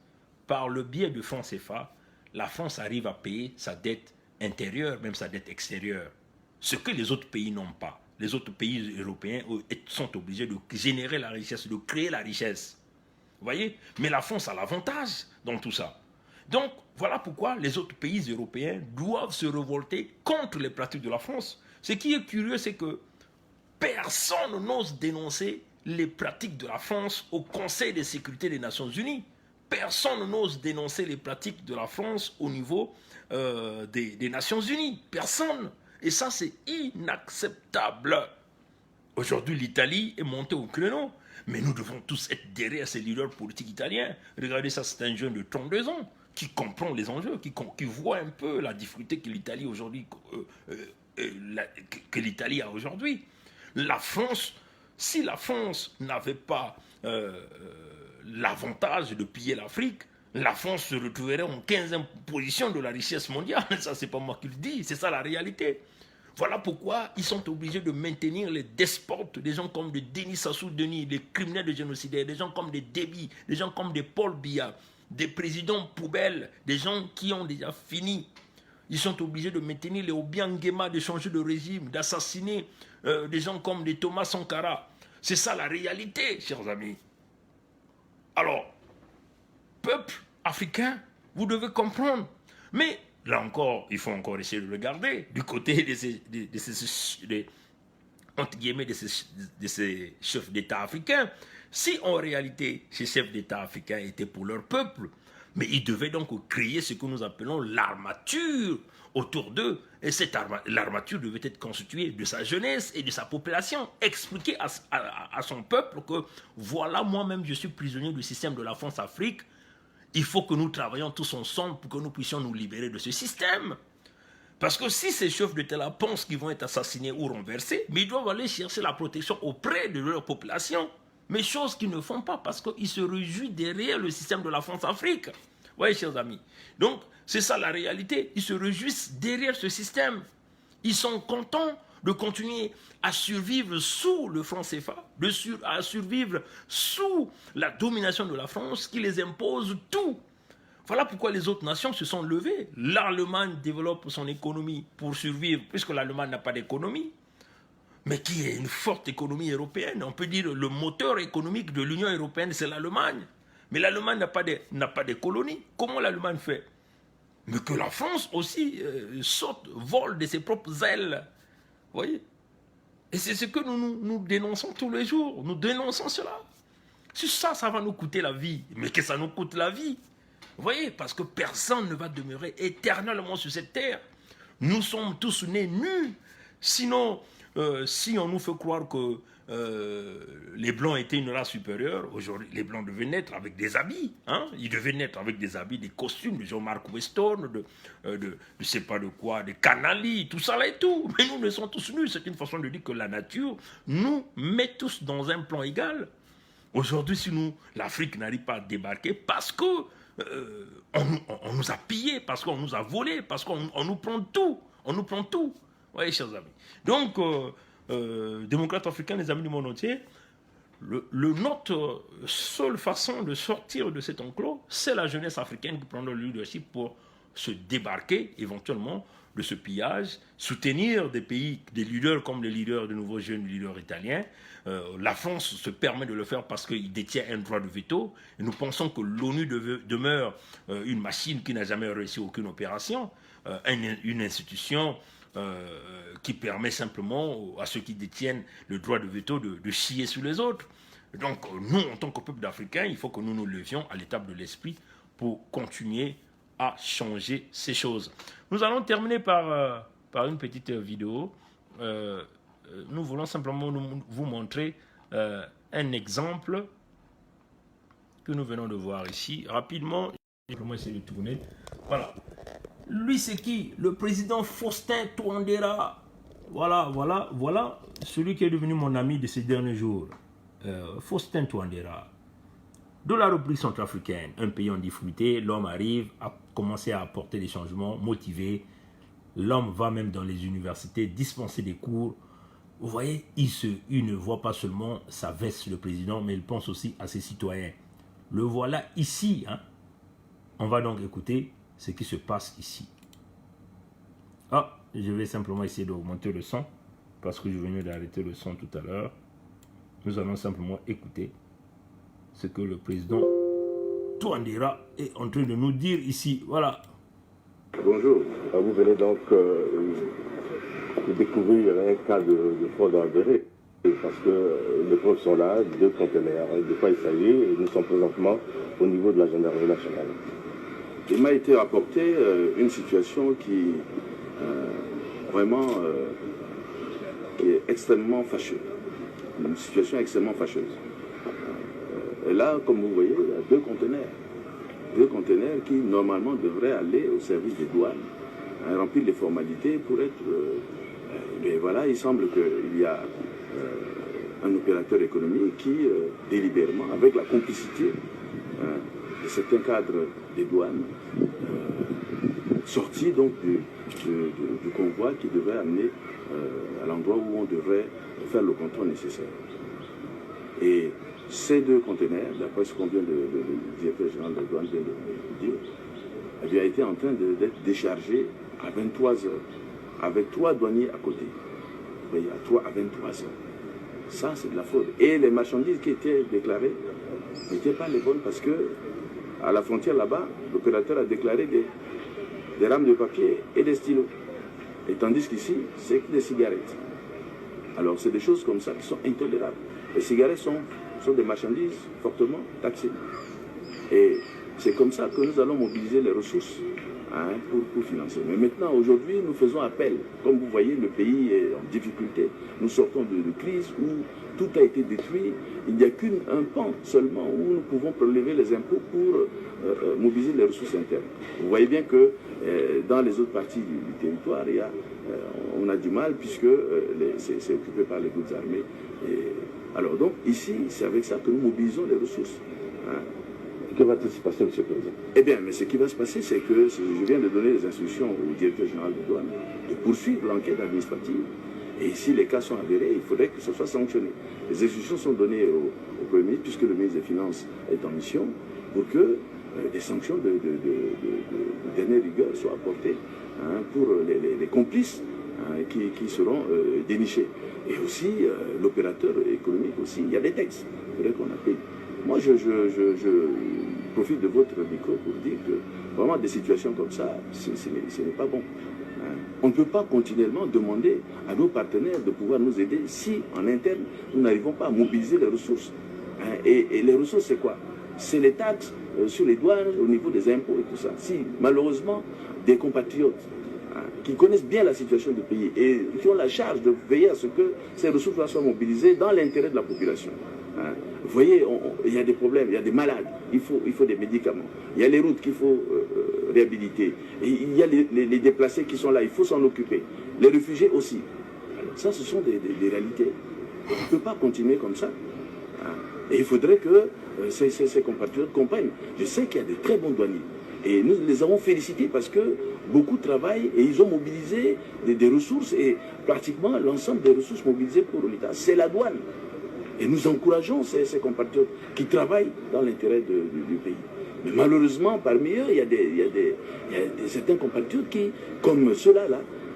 Speaker 1: Par le biais de franc CFA, la France arrive à payer sa dette intérieure, même sa dette extérieure. Ce que les autres pays n'ont pas. Les autres pays européens sont obligés de générer la richesse, de créer la richesse. Vous voyez? Mais la France a l'avantage dans tout ça. Donc, voilà pourquoi les autres pays européens doivent se révolter contre les pratiques de la France. Ce qui est curieux, c'est que personne n'ose dénoncer les pratiques de la France au Conseil de sécurité des Nations Unies. Personne n'ose dénoncer les pratiques de la France au niveau des Nations Unies. Personne. Et ça, c'est inacceptable. Aujourd'hui, l'Italie est montée au créneau. Mais nous devons tous être derrière ces leaders politiques italiens. Regardez ça, c'est un jeune de 32 ans qui comprend les enjeux, qui voit un peu la difficulté que l'Italie aujourd'hui, que l'Italie a aujourd'hui. La France, si la France n'avait pas l'avantage de piller l'Afrique, la France se retrouverait en 15e position de la richesse mondiale. Ça, c'est pas moi qui le dis, c'est ça la réalité. Voilà pourquoi ils sont obligés de maintenir les despotes, des gens comme des Denis Sassou Denis, des criminels de génocidaires, des gens comme des Déby, des gens comme des Paul Biya, des présidents poubelles, des gens qui ont déjà fini. Ils sont obligés de maintenir les Obiangema, de changer de régime, d'assassiner des gens comme des Thomas Sankara. C'est ça la réalité, chers amis. Alors, peuple africain, vous devez comprendre. Mais là encore, il faut encore essayer de regarder du côté de ces chefs d'État africains Si en réalité ces chefs d'État africains étaient pour leur peuple, mais ils devaient donc créer ce que nous appelons l'armature autour d'eux. Et l'armature devait être constituée de sa jeunesse et de sa population. Expliquer à son peuple que voilà, moi-même je suis prisonnier du système de la France-Afrique. Il faut que nous travaillions tous ensemble pour que nous puissions nous libérer de ce système. Parce que si ces chefs d'État pensent qu'ils vont être assassinés ou renversés, mais ils doivent aller chercher la protection auprès de leur population. Mais chose qu'ils ne font pas parce qu'ils se réjouissent derrière le système de la France-Afrique. Vous voyez, chers amis. Donc, c'est ça la réalité. Ils se réjouissent derrière ce système. Ils sont contents de continuer à survivre sous le franc CFA, à survivre sous la domination de la France qui les impose tout. Voilà pourquoi les autres nations se sont levées. L'Allemagne développe son économie pour survivre, puisque l'Allemagne n'a pas d'économie, mais qui est une forte économie européenne. On peut dire le moteur économique de l'Union européenne, c'est l'Allemagne. Mais l'Allemagne n'a pas de colonies. Comment l'Allemagne fait? Mais que la France aussi vole de ses propres ailes. Vous voyez? Et c'est ce que nous dénonçons tous les jours. Nous dénonçons cela. Si ça va nous coûter la vie. Mais que ça nous coûte la vie. Vous voyez? Parce que personne ne va demeurer éternellement sur cette terre. Nous sommes tous nés nus. Sinon, si on nous fait croire que les Blancs étaient une race supérieure, aujourd'hui, les Blancs devaient naître avec des habits. Hein? Ils devaient naître avec des habits, des costumes de Jean-Marc Weston, de je sais pas de quoi, de Canali, tout ça là et tout. Mais nous sommes tous nus. C'est une façon de dire que la nature nous met tous dans un plan égal. Aujourd'hui, si l'Afrique n'arrive pas à débarquer parce que on nous a pillés, parce qu'on nous a volés, parce qu'on nous prend tout. On nous prend tout. Vous voyez, chers amis. Donc, démocrates africains, les amis du monde entier, notre seule façon de sortir de cet enclos, c'est la jeunesse africaine qui prend le leadership pour se débarquer éventuellement de ce pillage, soutenir des pays, des leaders comme les leaders, de nouveaux jeunes leaders italiens. La France se permet de le faire parce qu'il détient un droit de veto. Et nous pensons que l'ONU demeure une machine qui n'a jamais réussi aucune opération, une institution qui permet simplement à ceux qui détiennent le droit de veto de chier sur les autres. Donc nous, en tant que peuple d'Africains, il faut que nous nous levions à l'étape de l'esprit pour continuer à changer ces choses. Nous allons terminer par une petite vidéo. Nous voulons simplement vous montrer un exemple que nous venons de voir ici. Rapidement, je vais essayer de tourner. Voilà. Lui, c'est qui? Le président Faustin Touadéra. Voilà celui qui est devenu mon ami de ces derniers jours. Faustin Touadéra. De la République centrafricaine, un pays en difficulté, l'homme arrive à commencer à apporter des changements motivés. L'homme va même dans les universités dispenser des cours. Vous voyez, il ne voit pas seulement sa veste, le président, mais il pense aussi à ses citoyens. Le voilà ici. Hein. On va donc écouter ce qui se passe ici. Ah, je vais simplement essayer d'augmenter le son, parce que je venais d'arrêter le son tout à l'heure. Nous allons simplement écouter ce que le président Touadéra est en train de nous dire ici. Voilà.
Speaker 5: Bonjour, vous venez donc de découvrir un cas de fraude avérée, parce que les preuves sont là, 2 conteneurs. De quoi il s'agit? Et nous sommes présentement au niveau de la gendarmerie nationale. Il m'a été rapporté une situation qui qui est extrêmement fâcheuse. Une situation extrêmement fâcheuse. Et là, comme vous voyez, il y a 2 conteneurs. 2 conteneurs qui, normalement, devraient aller au service des douanes, remplir les formalités pour être... mais voilà, il semble qu'il y a un opérateur économique qui, délibérément, avec la complicité de certains cadres des douanes, sorti donc du convoi qui devait amener à l'endroit où on devrait faire le contrôle nécessaire. Et ces 2 conteneurs, d'après ce qu'on vient le directeur général de la douane vient de dire, il a été en train d'être déchargé à 23 h, avec 3 douaniers à côté. Vous voyez, à 23 h. Ça, c'est de la fraude. Et les marchandises qui étaient déclarées n'étaient pas les bonnes parce que, à la frontière là-bas, l'opérateur a déclaré des rames de papier et des stylos. Et tandis qu'ici, c'est que des cigarettes. Alors, c'est des choses comme ça qui sont intolérables. Les cigarettes sont sont des marchandises fortement taxées. Et c'est comme ça que nous allons mobiliser les ressources pour financer. Mais maintenant, aujourd'hui, nous faisons appel. Comme vous voyez, le pays est en difficulté. Nous sortons de crise où tout a été détruit. Il n'y a qu'un pan seulement où nous pouvons prélever les impôts pour mobiliser les ressources internes. Vous voyez bien que dans les autres parties du territoire, on a du mal puisque c'est occupé par les groupes armés. Alors donc, ici, c'est avec ça que nous mobilisons les ressources.
Speaker 3: Que va-t-il se passer, M. le Président?
Speaker 5: Eh bien, mais ce qui va se passer, c'est que je viens de donner les instructions au directeur général de douane de poursuivre l'enquête administrative. Et si les cas sont avérés, il faudrait que ce soit sanctionné. Les instructions sont données au Premier ministre, puisque le ministre des Finances est en mission, pour que des sanctions de dernière rigueur soient apportées pour les complices qui seront dénichés. Et aussi, l'opérateur économique aussi, il y a des textes, il faudrait qu'on applique. Moi, je profite de votre micro pour dire que vraiment des situations comme ça, ce n'est pas bon. On ne peut pas continuellement demander à nos partenaires de pouvoir nous aider si, en interne, nous n'arrivons pas à mobiliser les ressources. Et les ressources, c'est quoi? C'est les taxes sur les douanes, au niveau des impôts et tout ça. Si, malheureusement, des compatriotes qui connaissent bien la situation du pays et qui ont la charge de veiller à ce que ces ressources soient mobilisées dans l'intérêt de la population. Vous voyez, il y a des problèmes, il y a des malades, il faut des médicaments, il y a les routes qu'il faut réhabiliter, et il y a les déplacés qui sont là, il faut s'en occuper, les réfugiés aussi. Alors ça, ce sont des réalités. On ne peut pas continuer comme ça. Et il faudrait que ces compatriotes comprennent. Je sais qu'il y a de très bons douaniers. Et nous les avons félicités parce que beaucoup travaillent et ils ont mobilisé des ressources et pratiquement l'ensemble des ressources mobilisées pour l'État, c'est la douane. Et nous encourageons ces compatriotes qui travaillent dans l'intérêt du pays. Mais malheureusement, parmi eux, il y a certains compatriotes qui, comme ceux-là,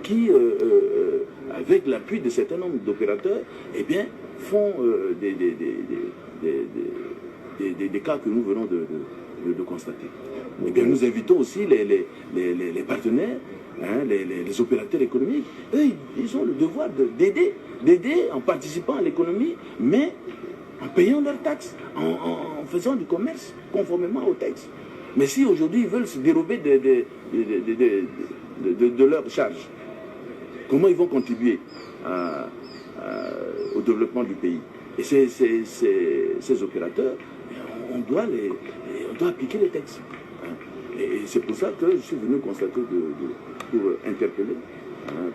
Speaker 5: qui, avec l'appui de certains nombres d'opérateurs, eh bien, font des cas que nous venons de constater. Eh bien, nous invitons aussi les partenaires, les opérateurs économiques. Eux, ils ont le devoir d'aider en participant à l'économie, mais en payant leurs taxes, en faisant du commerce conformément aux textes. Mais si aujourd'hui ils veulent se dérober de leurs charges, comment ils vont contribuer au développement du pays? Et ces opérateurs, on doit appliquer les textes. Et c'est pour ça que je suis venu constater pour interpeller.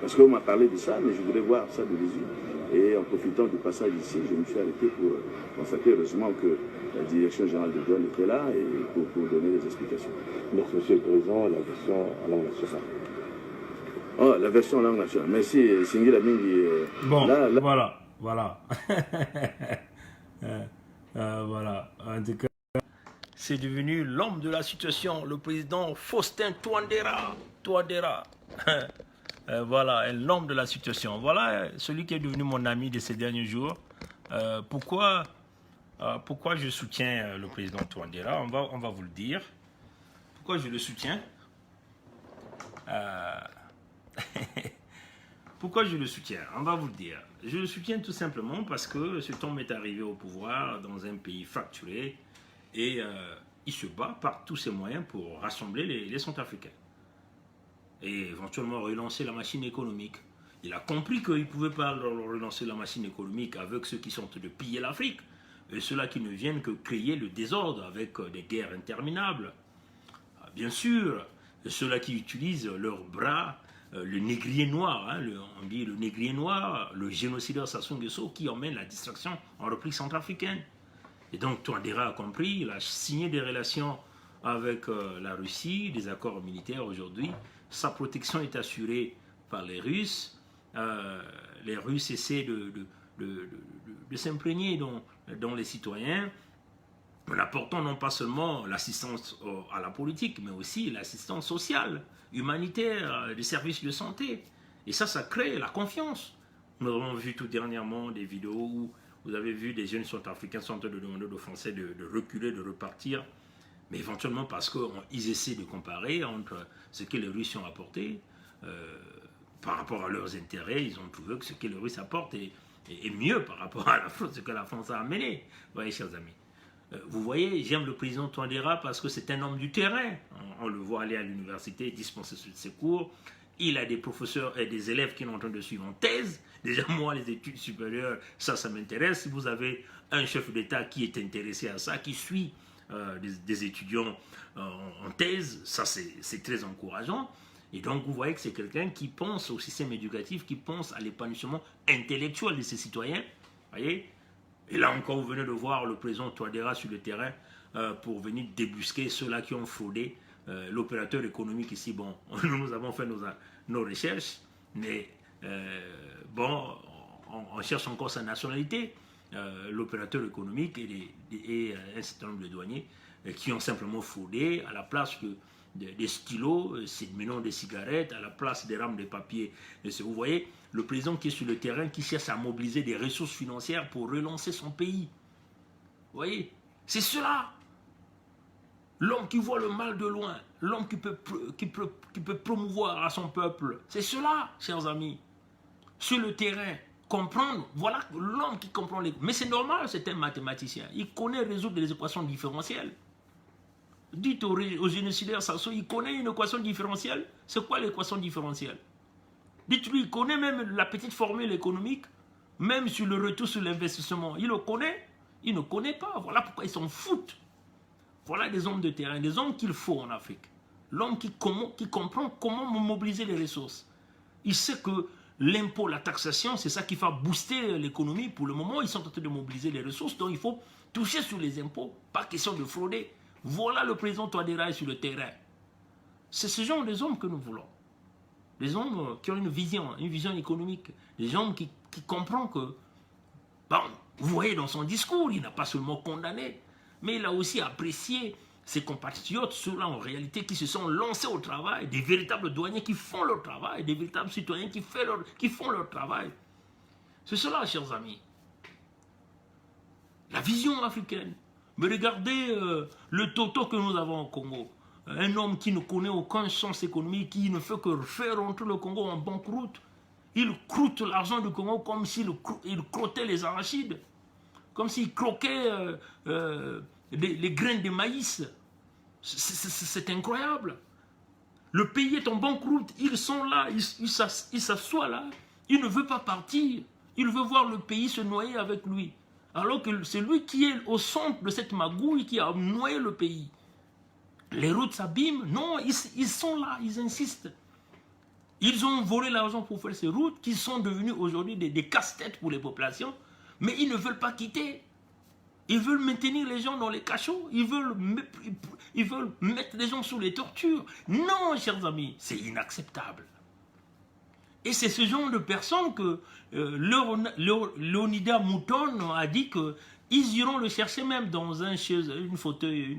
Speaker 5: Parce qu'on m'a parlé de ça, mais je voudrais voir ça de visu. Et en profitant du passage ici, je me suis arrêté pour constater heureusement que la direction générale de douane était là et pour donner des explications.
Speaker 3: Merci, Monsieur le Président. La version en langue nationale.
Speaker 5: Oh, la version en langue nationale. Merci, Singhi Lamingi.
Speaker 1: Bon, voilà. Voilà. En tout cas, c'est devenu l'homme de la situation, le président Faustin Touadéra. Voilà, l'homme de la situation. Voilà celui qui est devenu mon ami de ces derniers jours. Pourquoi je soutiens le président Touadéra? On va vous le dire. Pourquoi je le soutiens? Pourquoi je le soutiens? On va vous le dire. Je le soutiens tout simplement parce que cet homme est arrivé au pouvoir dans un pays fracturé et il se bat par tous ses moyens pour rassembler les Centrafricains et éventuellement relancer la machine économique. Il a compris qu'il ne pouvait pas relancer la machine économique avec ceux qui sont de piller l'Afrique et ceux-là qui ne viennent que créer le désordre avec des guerres interminables. Bien sûr, ceux-là qui utilisent leurs bras, le négrier noir, on dit le négrier noir, le génocideur Sassou Nguesso qui emmène la distraction en République centrafricaine. Et donc Touadéra a compris, il a signé des relations avec la Russie, des accords militaires aujourd'hui. Sa protection est assurée par les Russes. Les Russes essaient de s'imprégner dans les citoyens, en apportant non pas seulement l'assistance à la politique, mais aussi l'assistance sociale, humanitaire, des services de santé. Et ça crée la confiance. Nous avons vu tout dernièrement des vidéos où vous avez vu des jeunes centrafricains sont en train de demander aux Français de reculer, de repartir, mais éventuellement parce qu'ils essaient de comparer entre ce que les Russes ont apporté par rapport à leurs intérêts. Ils ont trouvé que ce que les Russes apportent et mieux par rapport à ce que la France a amené. Vous voyez, chers amis. Vous voyez, j'aime le président Touadéra parce que c'est un homme du terrain. On le voit aller à l'université, dispenser ses cours. Il a des professeurs et des élèves qui sont en train de suivre en thèse. Déjà, moi, les études supérieures, ça m'intéresse. Si vous avez un chef d'État qui est intéressé à ça, qui suit des étudiants en thèse, ça c'est très encourageant. Et donc, vous voyez que c'est quelqu'un qui pense au système éducatif, qui pense à l'épanouissement intellectuel de ses citoyens. Voyez. Et là encore, vous venez de voir le président Touadéra sur le terrain pour venir débusquer ceux-là qui ont fraudé l'opérateur économique ici. Bon, nous avons fait nos recherches, mais bon, on cherche encore sa nationalité. L'opérateur économique et un certain nombre de douaniers qui ont simplement fraudé à la place des stylos, maintenant des cigarettes, à la place des rames de papier. Vous voyez, le président qui est sur le terrain, qui cherche à mobiliser des ressources financières pour relancer son pays. Vous voyez, c'est cela. L'homme qui voit le mal de loin, l'homme qui peut promouvoir à son peuple. C'est cela, chers amis. Sur le terrain, comprendre, voilà l'homme qui comprend les... Mais c'est normal, c'est un mathématicien. Il connaît résoudre des équations différentielles. Dites aux génocidaires Sassou, il connaît une équation différentielle. C'est quoi l'équation différentielle? Dites-lui, il connaît même la petite formule économique, même sur le retour sur l'investissement. Il le connaît? Il ne connaît pas. Voilà pourquoi ils s'en foutent. Voilà des hommes de terrain, des hommes qu'il faut en Afrique. L'homme qui comprend comment mobiliser les ressources. Il sait que l'impôt, la taxation, c'est ça qui va booster l'économie. Pour le moment, ils sont en train de mobiliser les ressources, donc il faut toucher sur les impôts, pas question de frauder. Voilà le président Touadéra sur le terrain. C'est ce genre des hommes que nous voulons. Des hommes qui ont une vision économique. Des hommes qui comprennent que, bon, vous voyez dans son discours, il n'a pas seulement condamné, mais il a aussi apprécié ses compatriotes, ceux-là en réalité qui se sont lancés au travail, des véritables douaniers qui font leur travail, des véritables citoyens qui font leur travail. C'est cela, chers amis. La vision africaine. Mais regardez le toto que nous avons au Congo. Un homme qui ne connaît aucun sens économique, qui ne fait que faire rentrer le Congo en banqueroute. Il croûte l'argent du Congo comme s'il crottait les arachides. Comme s'il croquait les graines de maïs. C'est incroyable. Le pays est en banqueroute. Ils sont là, ils s'assoient là. Il ne veut pas partir. Il veut voir le pays se noyer avec lui. Alors que c'est lui qui est au centre de cette magouille qui a noyé le pays. Les routes s'abîment. Non, ils sont là, ils insistent. Ils ont volé l'argent pour faire ces routes qui sont devenues aujourd'hui des casse-têtes pour les populations. Mais ils ne veulent pas quitter. Ils veulent maintenir les gens dans les cachots. Ils veulent mettre les gens sous les tortures. Non, chers amis, c'est inacceptable. Et c'est ce genre de personnes que Leonidas Mouton a dit qu'ils iront le chercher même dans un fauteuil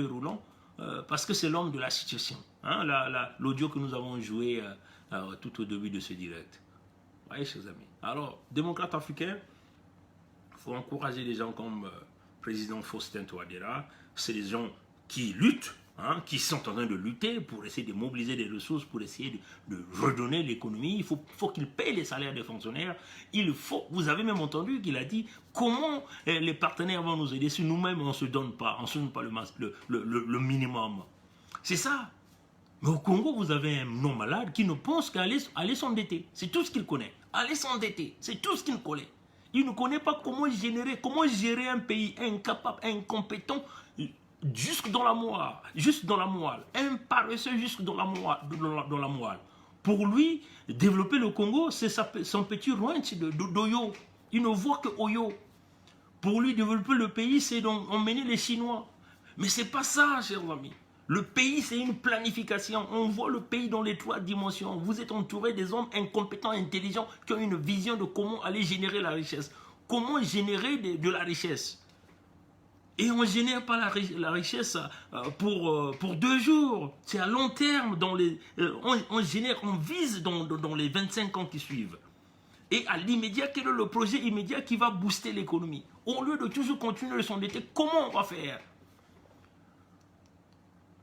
Speaker 1: roulant parce que c'est l'homme de la situation. Hein, l'audio que nous avons joué tout au début de ce direct. Vous voyez, chers amis. Alors, démocrates africains, il faut encourager des gens comme président Faustin Touadéra. C'est des gens qui luttent. Hein, qui sont en train de lutter pour essayer de mobiliser des ressources, pour essayer de redonner l'économie. Il faut qu'ils payent les salaires des fonctionnaires. Vous avez même entendu qu'il a dit comment les partenaires vont nous aider si nous-mêmes on ne se donne pas le minimum. C'est ça. Mais au Congo, vous avez un homme malade qui ne pense qu'à aller s'endetter. C'est tout ce qu'il connaît. Aller s'endetter, c'est tout ce qu'il connaît. Il ne connaît pas comment gérer un pays incapable, incompétent, jusque dans la moelle, un paresseux jusque dans la moelle. Pour lui, développer le Congo, c'est son petit ranch d'Oyo. Il ne voit que Oyo. Pour lui, développer le pays, c'est emmener les Chinois. Mais c'est pas ça, chers amis. Le pays, c'est une planification. On voit le pays dans les 3 dimensions. Vous êtes entouré des hommes incompétents, intelligents, qui ont une vision de comment aller générer la richesse. Comment générer de la richesse. Et on ne génère pas la richesse pour 2 jours. C'est à long terme. On vise dans les 25 ans qui suivent. Et à l'immédiat, quel est le projet immédiat qui va booster l'économie? Au lieu de toujours continuer de s'endetter, comment on va faire?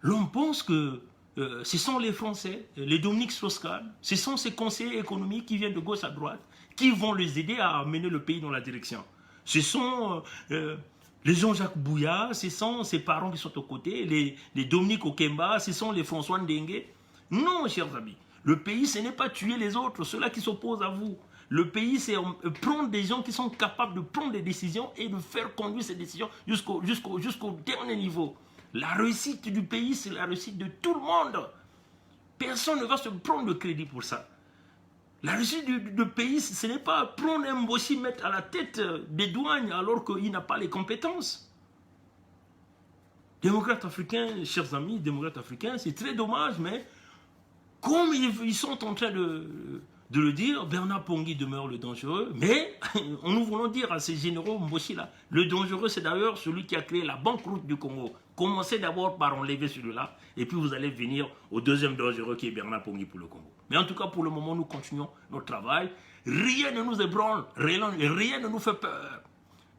Speaker 1: L'on pense que ce sont les Français, les Dominique Strauss-Kahn, ce sont ces conseillers économiques qui viennent de gauche à droite, qui vont les aider à amener le pays dans la direction. Ce sont les Jean-Jacques Bouya, ce sont ses parents qui sont aux côtés, les Dominique Okemba, ce sont les François Ndengue. Non, chers amis, le pays, ce n'est pas tuer les autres, ceux-là qui s'opposent à vous. Le pays, c'est prendre des gens qui sont capables de prendre des décisions et de faire conduire ces décisions jusqu'au dernier niveau. La réussite du pays, c'est la réussite de tout le monde. Personne ne va se prendre le crédit pour ça. La réussite du pays, ce n'est pas prendre un Mbossi, mettre à la tête des douanes alors qu'il n'a pas les compétences. Démocrates africains, chers amis, démocrates africains, c'est très dommage, mais comme ils sont en train de le dire, Bernard Pongui demeure le dangereux, mais nous voulons dire à ces généraux Mbossi là, le dangereux c'est d'ailleurs celui qui a créé la banqueroute du Congo. Commencez d'abord par enlever celui-là, et puis vous allez venir au deuxième dangereux qui est Bernard Pongui pour le Congo. Mais en tout cas, pour le moment, nous continuons notre travail. Rien ne nous ébranle, rien ne nous fait peur.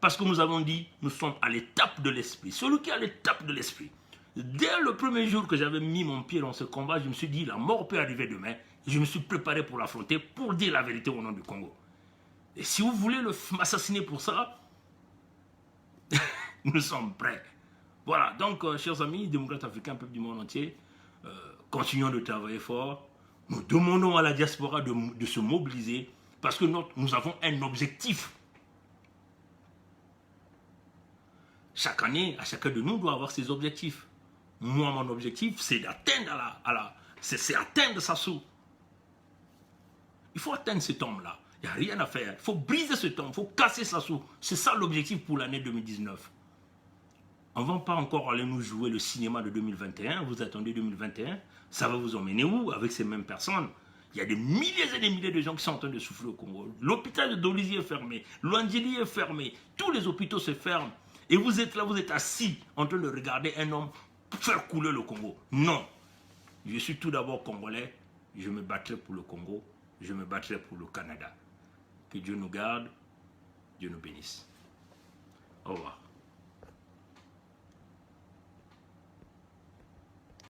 Speaker 1: Parce que nous avons dit, nous sommes à l'étape de l'esprit. Celui qui est à l'étape de l'esprit. Dès le premier jour que j'avais mis mon pied dans ce combat, je me suis dit, la mort peut arriver demain. Je me suis préparé pour l'affronter, pour dire la vérité au nom du Congo. Et si vous voulez m'assassiner pour ça, nous sommes prêts. Voilà, donc, chers amis, démocrates africains, peuple du monde entier, continuons de travailler fort. Nous demandons à la diaspora de se mobiliser parce que nous avons un objectif. Chaque année, à chacun de nous doit avoir ses objectifs. Moi, mon objectif, c'est d'atteindre c'est atteindre Sassou. Il faut atteindre cet homme-là. Il n'y a rien à faire. Il faut briser cet homme, il faut casser Sassou. C'est ça l'objectif pour l'année 2019. On ne va pas encore aller nous jouer le cinéma de 2021. Vous attendez 2021. Ça va vous emmener où avec ces mêmes personnes? Il y a des milliers et des milliers de gens qui sont en train de souffrir au Congo. L'hôpital de Dolisie est fermé. L'Angeli est fermé. Tous les hôpitaux se ferment. Et vous êtes là, vous êtes assis en train de regarder un homme faire couler le Congo. Non. Je suis tout d'abord congolais. Je me battrai pour le Congo. Je me battrai pour le Canada. Que Dieu nous garde. Dieu nous bénisse. Au revoir.